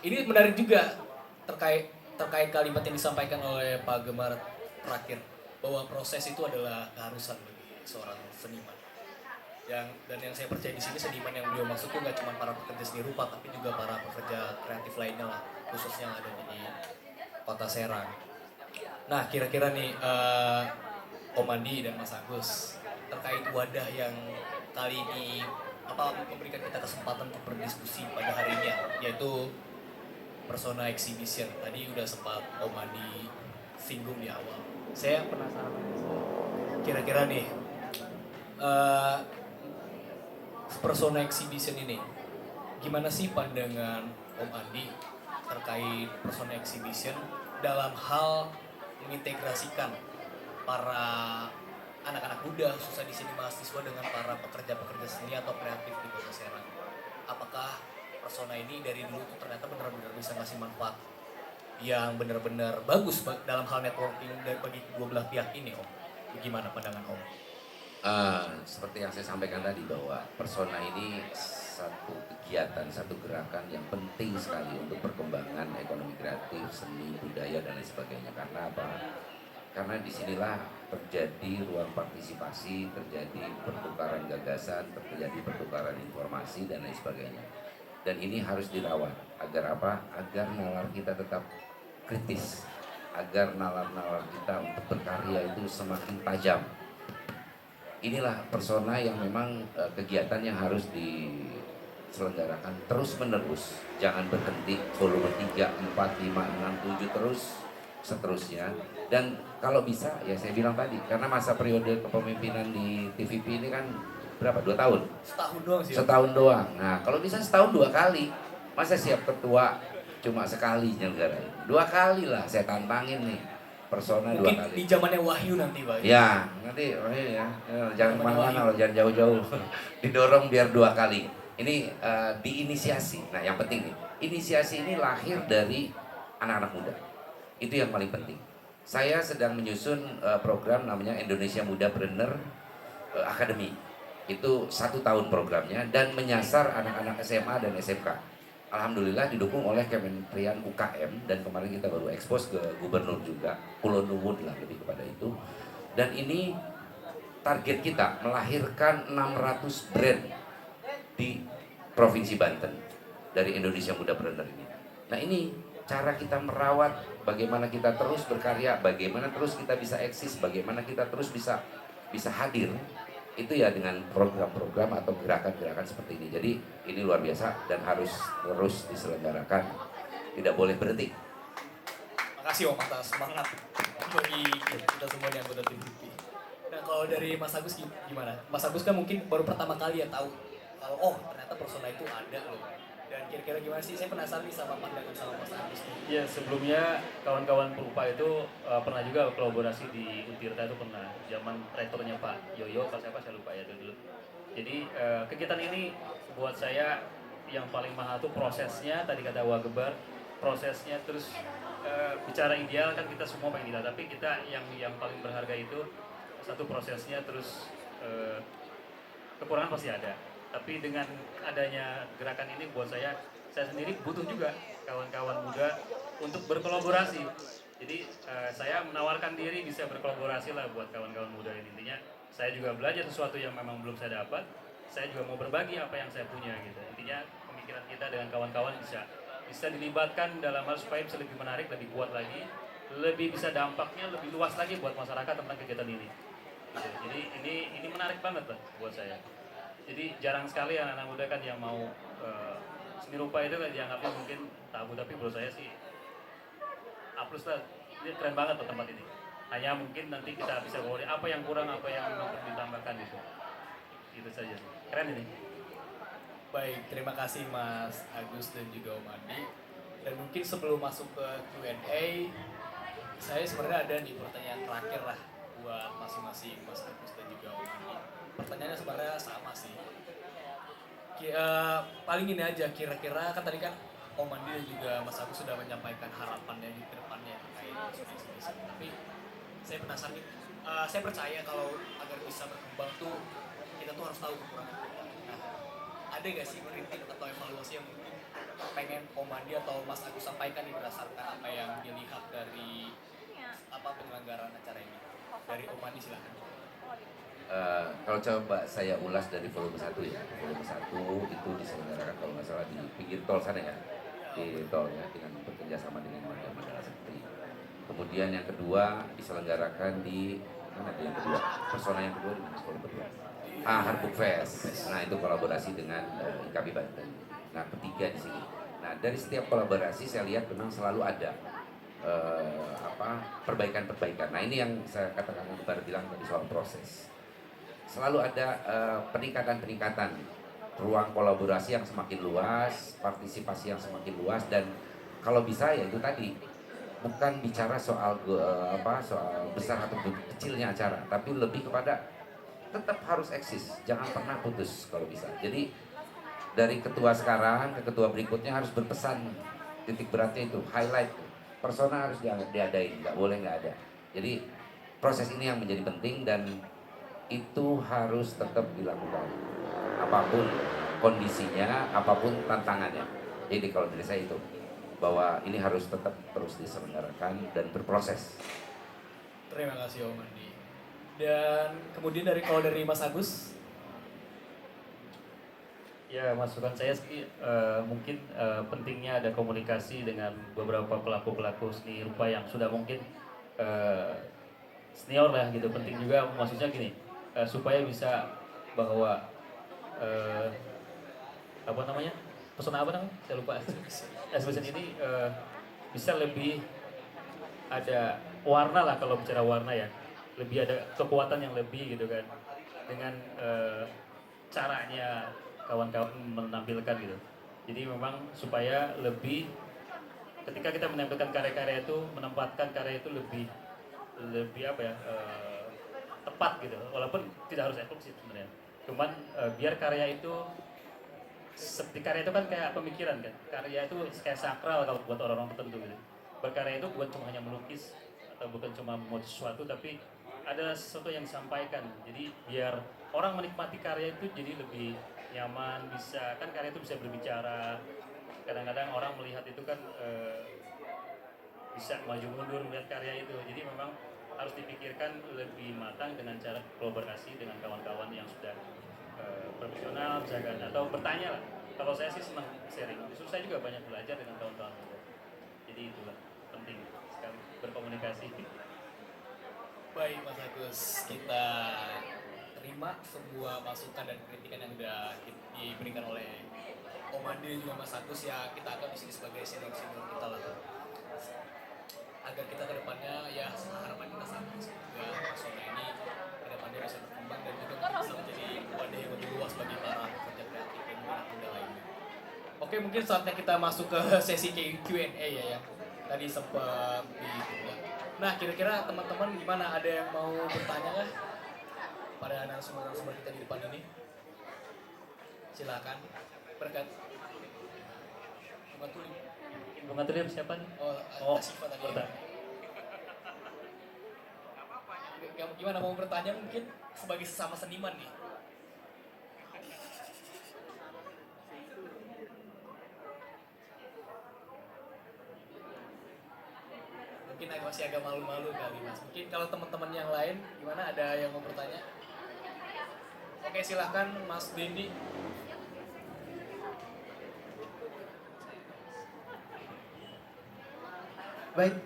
Ini menarik juga terkait kalimat yang disampaikan oleh Pak Gemar terakhir, bahwa proses itu adalah keharusan bagi seorang seniman. Dan yang saya percaya di sini, seniman yang beliau maksud itu nggak cuma para pekerja seni rupa, tapi juga para pekerja kreatif lainnya lah, khususnya yang ada di Kota Serang. Nah, kira-kira nih Om Andi dan Mas Agus, terkait wadah yang kali ini memberikan kita kesempatan untuk berdiskusi pada hari ini, yaitu Persona Exhibition. Tadi udah sempat Om Andi singgung di awal. Saya penasaran, kira-kira nih Persona Exhibition ini, gimana sih pandangan Om Andi terkait Persona Exhibition dalam hal mengintegrasikan para anak-anak muda, khususnya di sini mahasiswa, dengan para pekerja-pekerja seni atau kreatif di Kota Serang? Apakah Persona ini dari dulu tuh ternyata benar-benar bisa ngasih manfaat yang benar-benar bagus dalam hal networking bagi kedua belah pihak ini, Om? Bagaimana pandangan Om? Seperti yang saya sampaikan tadi, bahwa Persona ini satu kegiatan, satu gerakan yang penting sekali untuk perkembangan ekonomi kreatif, seni, budaya, dan lain sebagainya. Karena apa? Karena disinilah terjadi ruang partisipasi, terjadi pertukaran gagasan, terjadi pertukaran informasi, dan lain sebagainya. Dan ini harus dirawat agar apa? Agar nalar kita tetap kritis, agar nalar-nalar kita untuk berkarya itu semakin tajam. Inilah persona yang memang kegiatan yang harus diselenggarakan terus menerus, jangan berhenti volume 3, 4, 5, 6, 7 terus seterusnya. Dan kalau bisa ya saya bilang tadi, karena masa periode kepemimpinan di TVP ini kan berapa? 2 tahun? Setahun doang sih. Setahun doang. Nah kalau bisa setahun 2 kali, masa siap ketua cuma sekali nyelenggarain? 2 kali lah, saya tantangin nih persona 2 Mungkin kali. di zamannya Wahyu nanti Pak. Ya, nanti ya, jangan kemana-mana loh, jangan jauh-jauh. Didorong biar 2 kali. Ini diinisiasi. Nah, yang penting nih, inisiasi ini lahir dari anak-anak muda. Itu yang paling penting. Saya sedang menyusun program namanya Indonesia Muda Brenner Academy. Itu 1 tahun programnya dan menyasar anak-anak SMA dan SMK. Alhamdulillah didukung oleh Kementerian UKM dan kemarin kita baru ekspos ke gubernur juga, Pulau Nuwun lah lebih kepada itu. Dan ini target kita melahirkan 600 brand di Provinsi Banten dari Indonesia Muda Brenner ini. Nah ini cara kita merawat, bagaimana kita terus berkarya, bagaimana terus kita bisa eksis, bagaimana kita terus bisa hadir. Itu ya dengan program-program atau gerakan-gerakan seperti ini. Jadi ini luar biasa dan harus terus diselenggarakan, tidak boleh berhenti. Makasih Om atas semangat bagi kita semua yang anggota tim TV. Nah kalau dari Mas Agus gimana? Mas Agus kan mungkin baru pertama kali ya tahu kalau oh ternyata persona itu ada loh. Dan kira-kira gimana sih? Saya penasaran nih sama pandangan sama Mas Agus nih. Ya sebelumnya kawan-kawan Perupa itu pernah juga kolaborasi di Untirta itu pernah zaman rektornya Pak Yoyo, Pak siapa saya lupa ya itu dulu. Jadi kegiatan ini buat saya yang paling mahal tuh prosesnya, tadi kata Wagebar, prosesnya terus bicara ideal kan kita semua pengen ideal, tapi kita yang paling berharga itu satu prosesnya terus kekurangan pasti ada. Tapi dengan adanya gerakan ini buat saya sendiri butuh juga kawan-kawan muda untuk berkolaborasi. Jadi saya menawarkan diri bisa berkolaborasi lah buat kawan-kawan muda ini. Intinya saya juga belajar sesuatu yang memang belum saya dapat. Saya juga mau berbagi apa yang saya punya gitu. Intinya pemikiran kita dengan kawan-kawan bisa dilibatkan dalam hal supaya bisa lebih menarik, lebih kuat lagi, lebih bisa dampaknya lebih luas lagi buat masyarakat tentang kegiatan ini. Gitu. Jadi ini menarik banget lah buat saya. Jadi jarang sekali anak-anak muda kan yang mau seni rupa itu kan dianggapnya mungkin tabu, tapi menurut saya sih A+ lah, ini keren banget tuh tempat ini. Hanya mungkin nanti kita bisa ngobrol apa yang kurang, apa yang perlu ditambahkan gitu. Itu saja sih. Keren ini. Baik, terima kasih Mas Agus dan juga Om Andi. Dan mungkin sebelum masuk ke Q&A, saya sebenarnya ada nih pertanyaan terakhir lah buat masing-masing Mas Agus dan juga Om Andi. Pertanyaannya sebenarnya sama sih. Paling ini aja, kira-kira kan tadi kan Om Andi dan juga Mas Agus sudah menyampaikan harapannya di depannya terkait isu-isu. Tapi saya penasaran nih, saya percaya kalau agar bisa berkembang tuh kita tuh harus tahu kekurangan kita. Nah, ada gak sih kritik atau evaluasi yang mungkin pengen Om Andi atau Mas Agus sampaikan nih berdasarkan apa yang dilihat dari penyelenggaraan acara ini? Dari Om Andi silahkan. Kalau coba saya ulas dari volume 1 ya, volume 1 itu diselenggarakan kalau nggak salah di pinggir tol sana ya, di tol ya, dengan bekerja sama dengan Mandala Sekti. Kemudian yang kedua diselenggarakan di mana yang kedua, persona yang kedua di mana volume kedua? Harbuk Fest. Nah itu kolaborasi dengan IKB Banten. Nah ketiga di sini. Nah dari setiap kolaborasi saya lihat memang selalu ada perbaikan-perbaikan. Nah ini yang saya katakan baru bilang tadi soal proses. Selalu ada peningkatan-peningkatan, ruang kolaborasi yang semakin luas, partisipasi yang semakin luas, dan kalau bisa ya itu tadi bukan bicara soal soal besar atau kecilnya acara, tapi lebih kepada tetap harus eksis, jangan pernah putus kalau bisa. Jadi dari ketua sekarang ke ketua berikutnya harus berpesan, titik beratnya itu highlight, persona harus diadain, nggak boleh nggak ada. Jadi proses ini yang menjadi penting dan itu harus tetap dilakukan apapun kondisinya, apapun tantangannya. Jadi kalau dari saya itu bahwa ini harus tetap terus diselenggarakan dan berproses. Terima kasih Om Andi. Dan kemudian kalau dari Mas Agus? Ya, masukan saya sih mungkin pentingnya ada komunikasi dengan beberapa pelaku-pelaku seni rupa yang sudah mungkin eh, senior lah gitu. Penting juga maksudnya gini, supaya bisa bahwa eh, apa namanya, pesona apa namanya? Saya lupa. Exhibition ini bisa lebih ada warna lah, kalau bicara warna ya, lebih ada kekuatan yang lebih gitu kan, dengan caranya kawan-kawan menampilkan gitu. Jadi memang supaya lebih, ketika kita menampilkan karya-karya itu, menempatkan karya itu lebih lebih apa ya, tepat gitu, walaupun tidak harus eksklusif sebenarnya, cuman biar karya itu, seperti karya itu kan kayak pemikiran kan, karya itu kayak sakral kalau buat orang-orang tertentu gitu. Berkarya itu bukan cuma hanya melukis atau bukan cuma membuat sesuatu, tapi ada sesuatu yang disampaikan. Jadi biar orang menikmati karya itu jadi lebih nyaman, bisa kan karya itu bisa berbicara. Kadang-kadang orang melihat itu kan bisa maju mundur melihat karya itu. Jadi memang harus dipikirkan lebih matang dengan cara kolaborasi dengan kawan-kawan yang sudah profesional misalkan, atau bertanya lah. Kalau saya sih senang sharing, justru saya juga banyak belajar dengan kawan-kawan muda. Jadi itulah penting sekali berkomunikasi. Baik Mas Agus, kita terima semua masukan dan kritikan yang sudah diberikan oleh Om Andi dan juga Mas Agus, ya kita anggap di sini sebagai senior-senior kita lah. Agar kita ke depannya, ya harapan kita sama semoga pesona ini ke depannya bisa berkembang dan juga bisa menjadi wadah yang lebih luas bagi para pekerja kreatif dan juga anak muda lainnya. Oke, mungkin saatnya kita masuk ke sesi Q&A ya, yang tadi sempat ditunda. Nah, kira-kira teman-teman gimana? Ada yang mau bertanya nggak pada narasumber kita di depan ini? Silakan. Berkat. Bunga Tulip siapa nih? Oh, Asifa tadi. Gimana mau bertanya mungkin sebagai sesama seniman nih? Mungkin masih agak malu-malu kali Mas. Mungkin kalau teman-teman yang lain gimana, ada yang mau bertanya? Oke, silahkan Mas Dendi. Baik,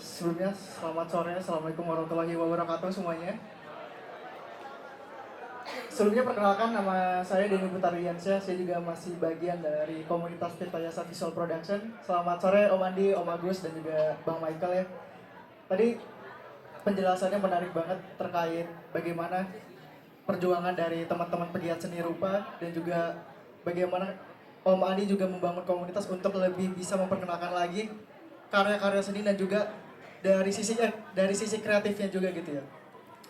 sebelumnya selamat sore, Assalamualaikum warahmatullahi wabarakatuh semuanya. Sebelumnya perkenalkan, nama saya Denny Putariansyah, saya juga masih bagian dari komunitas Tirtayasa Visual Production. Selamat sore Om Andi, Om Agus, dan juga Bang Michael ya. Tadi penjelasannya menarik banget terkait bagaimana perjuangan dari teman-teman pegiat seni rupa, dan juga bagaimana Om Andi juga membangun komunitas untuk lebih bisa memperkenalkan lagi karya-karya seni, dan juga dari sisi kreatifnya juga gitu ya.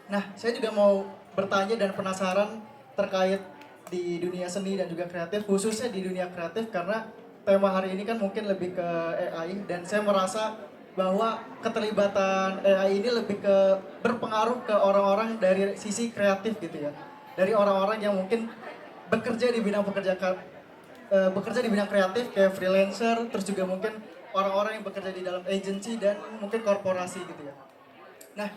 Nah, saya juga mau bertanya dan penasaran terkait di dunia seni dan juga kreatif, khususnya di dunia kreatif, karena tema hari ini kan mungkin lebih ke AI, dan saya merasa bahwa keterlibatan AI ini lebih ke berpengaruh ke orang-orang dari sisi kreatif gitu ya. Dari orang-orang yang mungkin bekerja di bidang bekerja di bidang kreatif kayak freelancer, terus juga mungkin orang-orang yang bekerja di dalam agensi dan mungkin korporasi gitu ya. Nah,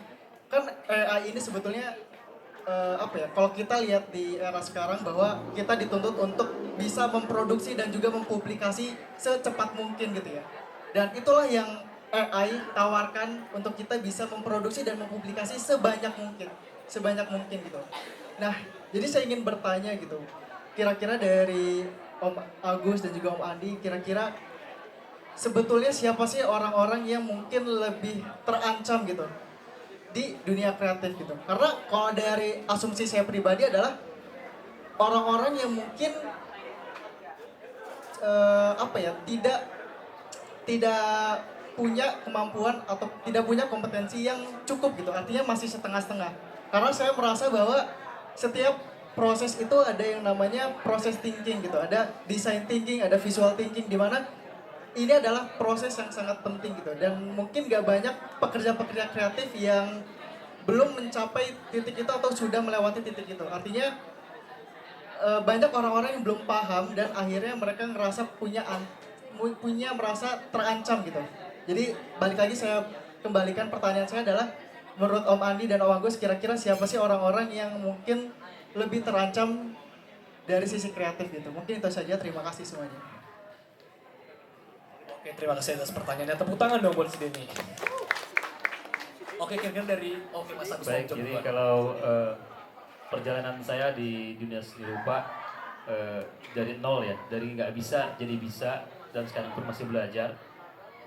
kan AI ini sebetulnya apa ya? Kalau kita lihat di era sekarang bahwa kita dituntut untuk bisa memproduksi dan juga mempublikasi secepat mungkin gitu ya. Dan itulah yang AI tawarkan untuk kita bisa memproduksi dan mempublikasi sebanyak mungkin gitu. Nah, jadi saya ingin bertanya gitu. Kira-kira dari Om Agus dan juga Om Andi, kira-kira sebetulnya siapa sih orang-orang yang mungkin lebih terancam gitu di dunia kreatif gitu? Karena kalau dari asumsi saya pribadi adalah orang-orang yang mungkin apa ya, tidak punya kemampuan atau tidak punya kompetensi yang cukup gitu. Artinya masih setengah-setengah. Karena saya merasa bahwa setiap proses itu ada yang namanya proses thinking gitu. Ada design thinking, ada visual thinking, di mana ini adalah proses yang sangat penting gitu, dan mungkin gak banyak pekerja-pekerja kreatif yang belum mencapai titik itu atau sudah melewati titik itu. Artinya banyak orang-orang yang belum paham dan akhirnya mereka ngerasa merasa terancam gitu. Jadi balik lagi, saya kembalikan pertanyaan saya adalah, menurut Om Andi dan Om Agus, kira-kira siapa sih orang-orang yang mungkin lebih terancam dari sisi kreatif gitu. Mungkin itu saja, terima kasih semuanya. Oke, terima kasih atas pertanyaannya. Tepuk tangan dong buat si Denny. Oke, kira-kira dari Mas Agus Baik, mau coba jadi duluan. kalau perjalanan saya di dunia seni rupa dari nol ya, dari nggak bisa jadi bisa, dan sekarang pun masih belajar.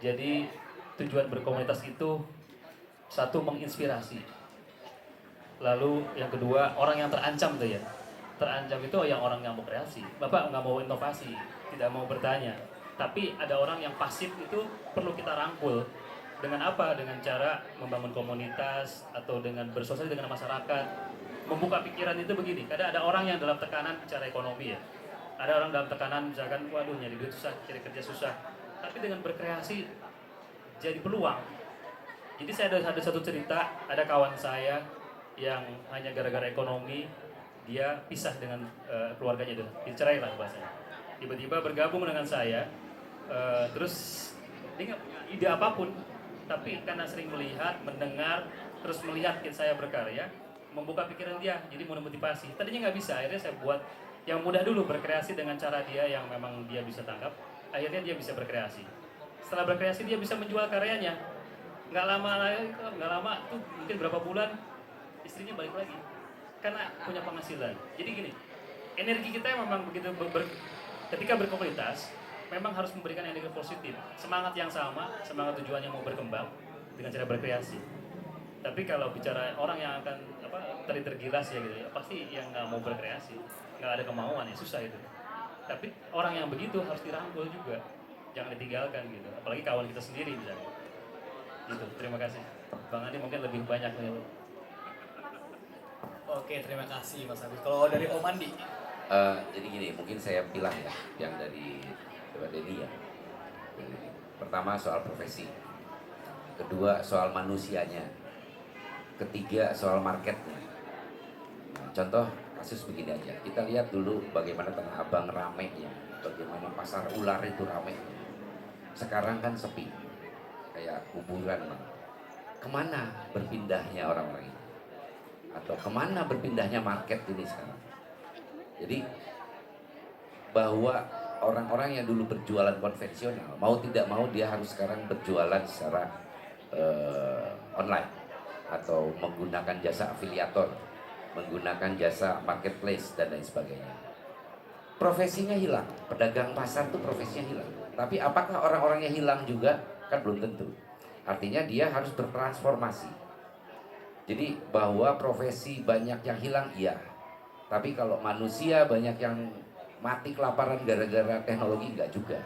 Jadi tujuan berkomunitas itu satu, menginspirasi. Lalu yang kedua, orang yang terancam tuh ya. Terancam itu yang orang yang mau kreasi. Bapak nggak mau inovasi, tidak mau bertanya. Tapi ada orang yang pasif itu perlu kita rangkul. Dengan apa? Dengan cara membangun komunitas atau dengan bersosialisasi dengan masyarakat. Membuka pikiran itu begini. Kadang ada orang yang dalam tekanan secara ekonomi ya. Ada orang dalam tekanan misalkan, waduh nyari duit susah, cari kerja susah. Tapi dengan berkreasi jadi peluang. Jadi saya ada satu cerita, ada kawan saya yang hanya gara-gara ekonomi dia pisah dengan keluarganya itu, dicerai lah bahasanya. Tiba-tiba bergabung dengan saya, terus dia nggak punya ide apapun, tapi karena sering melihat, mendengar, terus melihat saya berkarya, membuka pikiran dia, jadi memotivasi. Tadinya nggak bisa, akhirnya saya buat yang mudah dulu, berkreasi dengan cara dia yang memang dia bisa tangkap. Akhirnya dia bisa berkreasi. Setelah berkreasi dia bisa menjual karyanya. Nggak lama tuh mungkin berapa bulan istrinya balik lagi karena punya penghasilan. Jadi gini, energi kita memang begitu ketika berkomunitas memang harus memberikan energi positif, semangat yang sama, semangat tujuannya mau berkembang dengan cara berkreasi. Tapi kalau bicara orang yang akan tergilas ya gitu ya, pasti yang nggak mau berkreasi, nggak ada kemauan ya susah itu. Tapi orang yang begitu harus dirangkul juga, jangan ditinggalkan gitu. Apalagi kawan kita sendiri misalnya. Gitu, terima kasih. Bang Andi mungkin lebih banyak nih. Oke, terima kasih Mas Agus. Kalau dari Om Andi, Jadi gini, mungkin saya pilah ya yang dari Coba Denny ya. Pertama soal profesi, kedua soal manusianya, ketiga soal marketnya. Nah, contoh kasus begini aja, kita lihat dulu bagaimana Tanah Abang ramenya, bagaimana pasar ular itu ramenya. Sekarang kan sepi, kayak kuburan. Kemana berpindahnya orang-orang ini? Atau kemana berpindahnya market ini sekarang? Jadi bahwa orang-orang yang dulu berjualan konvensional mau tidak mau dia harus sekarang berjualan secara online atau menggunakan jasa afiliator, menggunakan jasa marketplace dan lain sebagainya. Profesinya hilang, pedagang pasar tuh profesinya hilang. Tapi apakah orang-orangnya hilang juga? Kan belum tentu. Artinya dia harus bertransformasi. Jadi bahwa profesi banyak yang hilang, iya. Tapi kalau manusia banyak yang mati kelaparan gara-gara teknologi, enggak juga.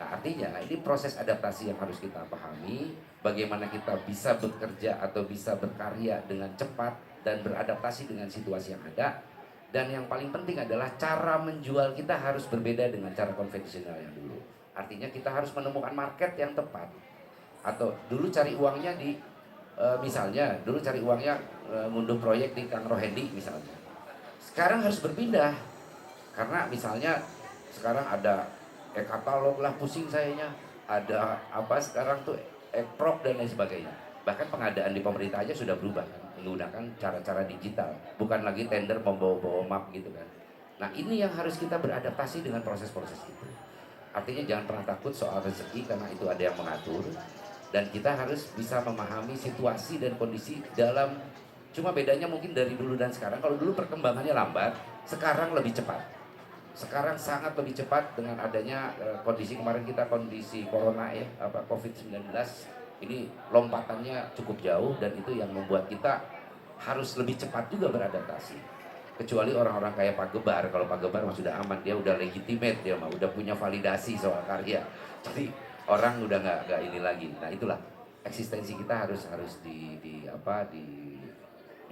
Nah artinya ini proses adaptasi yang harus kita pahami. Bagaimana kita bisa bekerja atau bisa berkarya dengan cepat dan beradaptasi dengan situasi yang ada. Dan yang paling penting adalah cara menjual kita harus berbeda dengan cara konvensional yang dulu. Artinya kita harus menemukan market yang tepat. Atau dulu cari uangnya di misalnya dulu cari uangnya ngunduh proyek di Kang Rohendi misalnya. Sekarang harus berpindah karena misalnya sekarang ada e-katalog lah, pusing sayanya, ada apa sekarang tuh e-prop dan lain sebagainya. Bahkan pengadaan di pemerintah aja sudah berubah kan, menggunakan cara-cara digital, bukan lagi tender membawa-bawa map gitu kan. Nah ini yang harus kita beradaptasi dengan proses-proses itu. Artinya jangan pernah takut soal rezeki karena itu ada yang mengatur. Dan kita harus bisa memahami situasi dan kondisi dalam, cuma bedanya mungkin dari dulu dan sekarang. Kalau dulu perkembangannya lambat, sekarang lebih cepat. Sekarang sangat lebih cepat dengan adanya kondisi kemarin kita kondisi corona ya, COVID-19. Ini lompatannya cukup jauh dan itu yang membuat kita harus lebih cepat juga beradaptasi. Kecuali orang-orang kayak Pak Gebar, kalau Pak Gebar mah sudah aman, dia udah legitimate, dia mah udah punya validasi soal karya. Jadi orang udah nggak ini lagi. Nah itulah eksistensi kita harus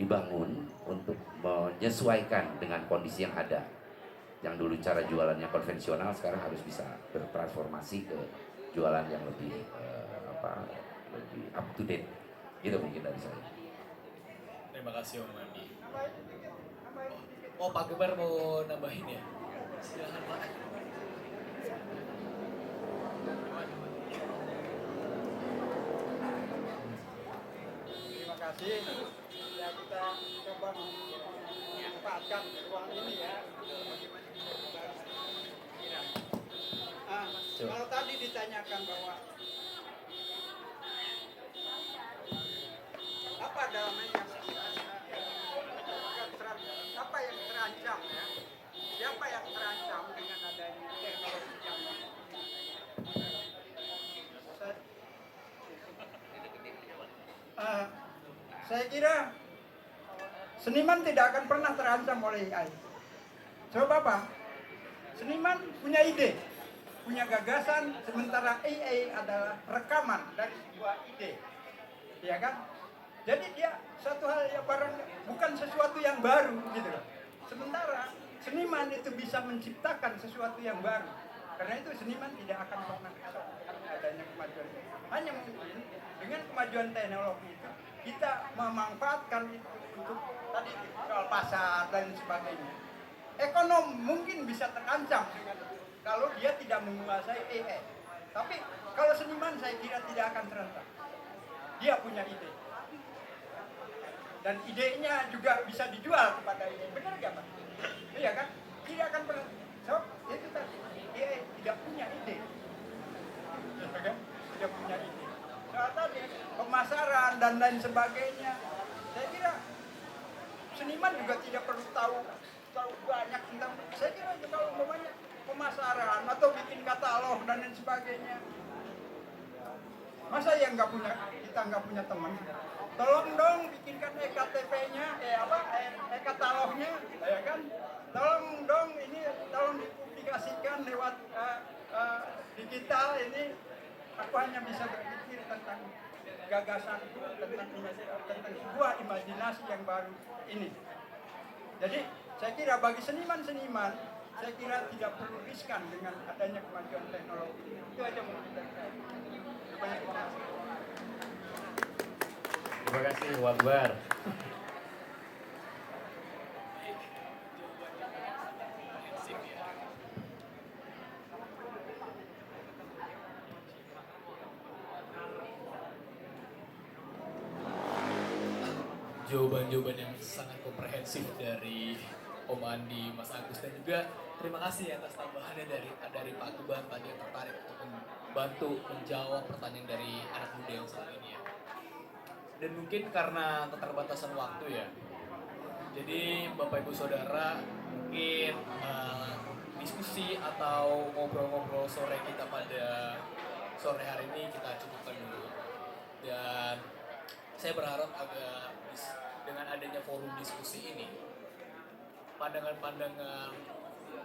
dibangun untuk menyesuaikan dengan kondisi yang ada. Yang dulu cara jualannya konvensional sekarang harus bisa bertransformasi ke jualan yang lebih lebih up to date. Gitu mungkin dari saya. terima kasih Om Andi. Oh Pak Gebar mau nambahin ya? Silahkan Pak. Terima kasih. Ya kita coba memanfaatkan ruang ini ya. Ah, kalau tadi ditanyakan bahwa apa dalamnya apa yang terancam ya? Siapa yang terancam dengan adanya teknologi yang saya kira seniman tidak akan pernah terancam oleh AI. Coba apa? Seniman punya ide, punya gagasan, sementara AI adalah rekaman dari sebuah ide, ya kan? Jadi dia satu hal yang barang bukan sesuatu yang baru gitu loh. Sementara seniman itu bisa menciptakan sesuatu yang baru. Karena itu seniman tidak akan pernah adanya kemajuan. Hanya mungkin dengan kemajuan teknologi itu kita memanfaatkan itu untuk tadi soal pasar dan sebagainya. Ekonom mungkin bisa terancam dengan kalau dia tidak menguasai AI. Tapi kalau seniman saya kira tidak akan terancam. Dia punya ide. Dan idenya juga bisa dijual kepada ini. Benar nggak Pak? Iya kan? Tidak akan pernah. So, itu tadi. Dia tidak punya ide. Ya kan? Tidak punya ide. Soal tadi pemasaran dan lain sebagainya. Saya kira seniman juga tidak perlu tahu banyak tentang. Saya kira kalau umpamanya pemasaran atau bikin katalog dan lain sebagainya. Masa yang kita nggak punya teman? Tolong dong bikinkan EKTP-nya, e-katalognya, ya kan? Tolong dong ini, tolong dipublikasikan lewat digital ini. Aku hanya bisa berpikir tentang gagasan, tentang sebuah imajinasi yang baru ini. Jadi saya kira bagi seniman-seniman, saya kira tidak perlu riskan dengan adanya kemajuan teknologi. Itu aja mungkin dari saya. Banyak terima kasih. Terima kasih, Wakbar. Jawaban-jawaban yang sangat komprehensif dari Om Andi, Mas Agus, dan juga terima kasih atas tambahannya dari Pak Tuban tadi yang tertarik untuk membantu menjawab pertanyaan dari anak muda yang satu ini ya. Dan mungkin karena keterbatasan waktu ya, jadi Bapak Ibu Saudara mungkin diskusi atau ngobrol-ngobrol sore kita pada sore hari ini kita cukupkan dulu. Dan saya berharap dengan adanya forum diskusi ini, pandangan-pandangan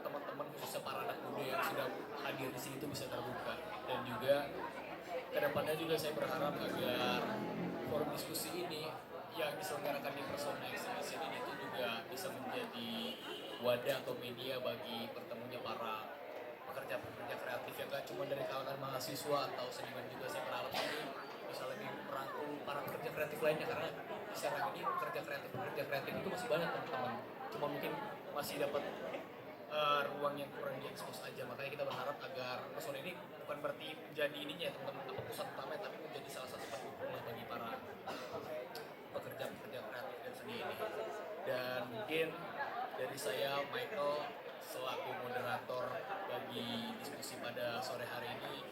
teman-teman khususnya para anak muda yang sudah hadir di sini itu bisa terbuka. Dan juga kedepannya juga saya berharap agar forum diskusi ini yang diselenggarakan di Persona Exhibition ini itu juga bisa menjadi wadah atau media bagi pertemunya para pekerja-pekerja kreatif yang gak cuma dari kalangan mahasiswa atau seniman juga. Saya berharap ini bisa lebih merangkul para pekerja kreatif lainnya, karena di sekarang ini pekerja kreatif itu masih banyak teman-teman, cuma mungkin masih dapat ruang yang kurang diekspos aja. Makanya kita berharap agar Persona ini bukan berarti menjadi ininya teman-teman apa pusat utama, tapi menjadi salah satu tempat rumah bagi para pekerja-pekerja kreatif dan seni ini. Dan mungkin dari saya Michael selaku moderator bagi diskusi pada sore hari ini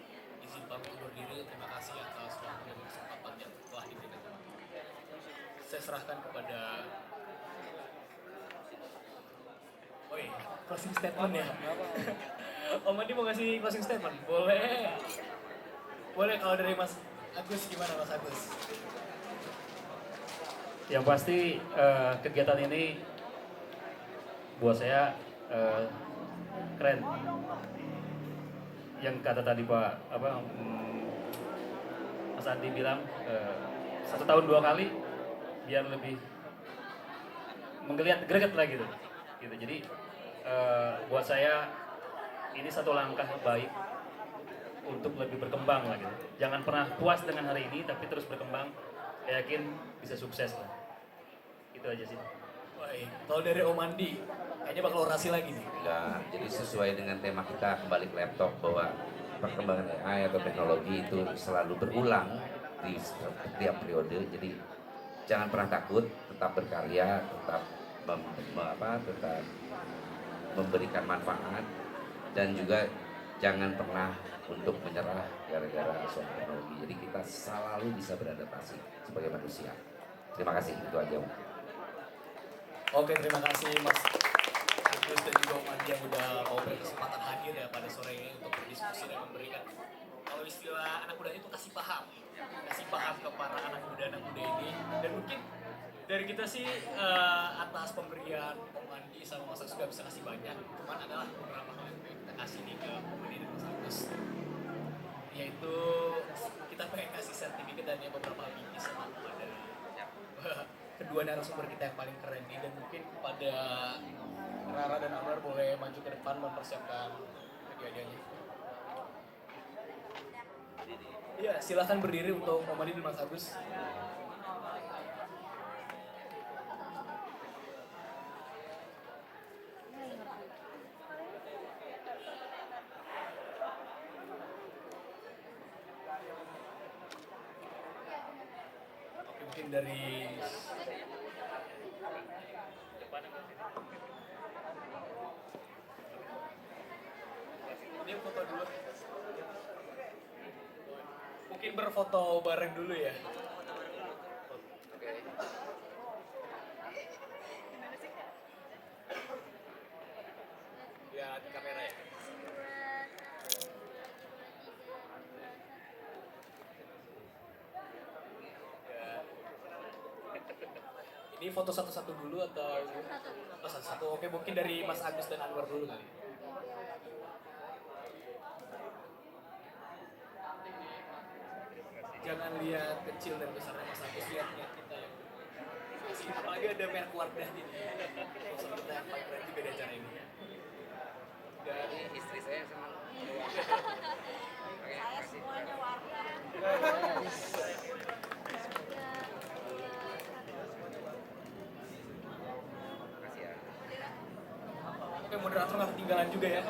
izin pamit undur diri. Terima kasih atas waktu dan kesempatan yang telah diberikan. Saya serahkan kepada closing statement ya. Om Andi mau ngasih closing statement? Boleh. Boleh, kalau dari Mas Agus gimana Mas Agus? Yang pasti kegiatan ini buat saya keren. Yang kata tadi Pak Mas Andi bilang 1 tahun 2 kali biar lebih menggeliat greget lah gitu. Jadi buat saya ini satu langkah baik untuk lebih berkembang lah gitu. Jangan pernah puas dengan hari ini, tapi terus berkembang. Saya yakin bisa sukses lah. Itu aja sih. Baik, kalau dari Om Andi, kayaknya bakal orasi lagi nih. Ya, jadi sesuai dengan tema kita kembali ke laptop, bahwa perkembangan AI atau teknologi itu selalu berulang di setiap periode. Jadi jangan pernah takut, tetap berkarya, tetap tetap memberikan manfaat, dan juga jangan pernah untuk menyerah gara-gara soal teknologi. Jadi kita selalu bisa beradaptasi sebagai manusia. Terima kasih, itu aja. Oke, terima kasih Mas Agus dan juga Om Andi yang udah mau berkesempatan hadir ya pada sore ini untuk berdiskusi dan memberikan, kalau istilah anak muda itu kasih paham ke para anak muda ini. Dan mungkin dari kita sih atas pemberian Om Andi sama Mas Agus juga bisa kasih banyak, cuman adalah beberapa hal yang pengen kita kasih nih ke Om Andi dan Mas Agus, yaitu kita pengen kasih sertifikat dan beberapa bingkisan kepada kedua narasumber kita yang paling keren ini. Dan mungkin pada Rara dan Anwar boleh maju ke depan mempersiapkan hadiah-hadiahnya. Iya, silahkan berdiri untuk Om Andi dan Mas Agus. Oke, mungkin dari ini foto dulu. Mungkin berfoto bareng dulu ya. Ya, di kamera ya. Ya. Ini foto satu-satu dulu atau? Oh, satu-satu. Oke, mungkin dari Mas Agus dan Anwar dulu kali. Jangan lihat kecil dan besarnya Mas Agus, lihat kita yang apalagi ada merek Wardah di sponsor kita yang paling keren juga di acara ini. Dari istri saya sama Saya semuanya Wardah. Oke, moderator nggak ketinggalan juga ya.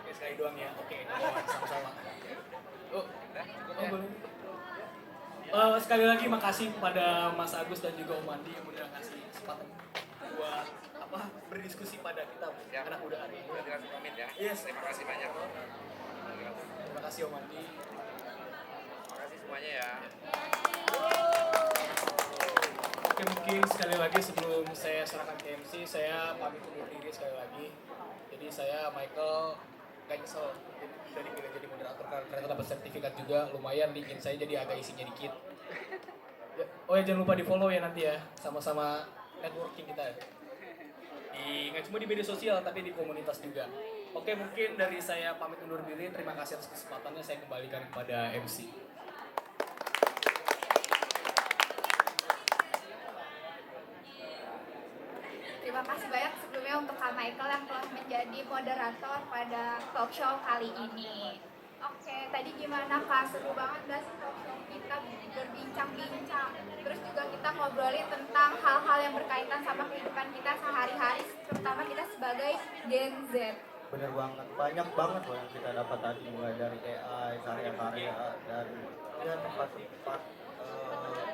Oke, sekali doang ya. Oke, sama-sama. Oh, boleh. Sekali lagi makasih kepada Mas Agus dan juga Om Andi yang udah ngasih kesempatan buat berdiskusi pada kita anak muda hari ini. Yes. Terima kasih banyak. Terima kasih Om Andi. Terima kasih semuanya ya. Oke, mungkin sekali lagi sebelum saya serahkan ke MC, saya pamit undur diri sekali lagi. Jadi saya Michael gak nyesel dari pilih jadi moderator karena ternyata dapat sertifikat juga, lumayan bikin saya jadi agak isinya dikit. Ya, oh ya, jangan lupa di follow ya nanti ya, sama-sama networking kita ya. Nggak cuma di media sosial tapi di komunitas juga. Oke, mungkin dari saya pamit undur diri. Terima kasih atas kesempatannya, saya kembalikan kepada MC. Terima kasih banyak sebelumnya untuk Kak Michael yang telah menjadi moderator pada talk show kali ini. Oke, tadi gimana Kak? Seru banget gak sih talk show kita berbincang-bincang? Terus juga kita ngobrolin tentang hal-hal yang berkaitan sama kehidupan kita sehari-hari, terutama kita sebagai Gen Z. Bener banget, banyak banget loh yang kita dapat tadi, mulai dari AI, karya-karya, dan ya tempat-tempat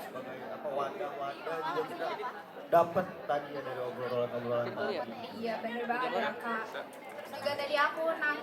sebagai wadah-wadah juga kita dapat tadi ya dari obrolan-obrolan tadi. Iya bener banget ya Kak. Juga tadi aku nangkep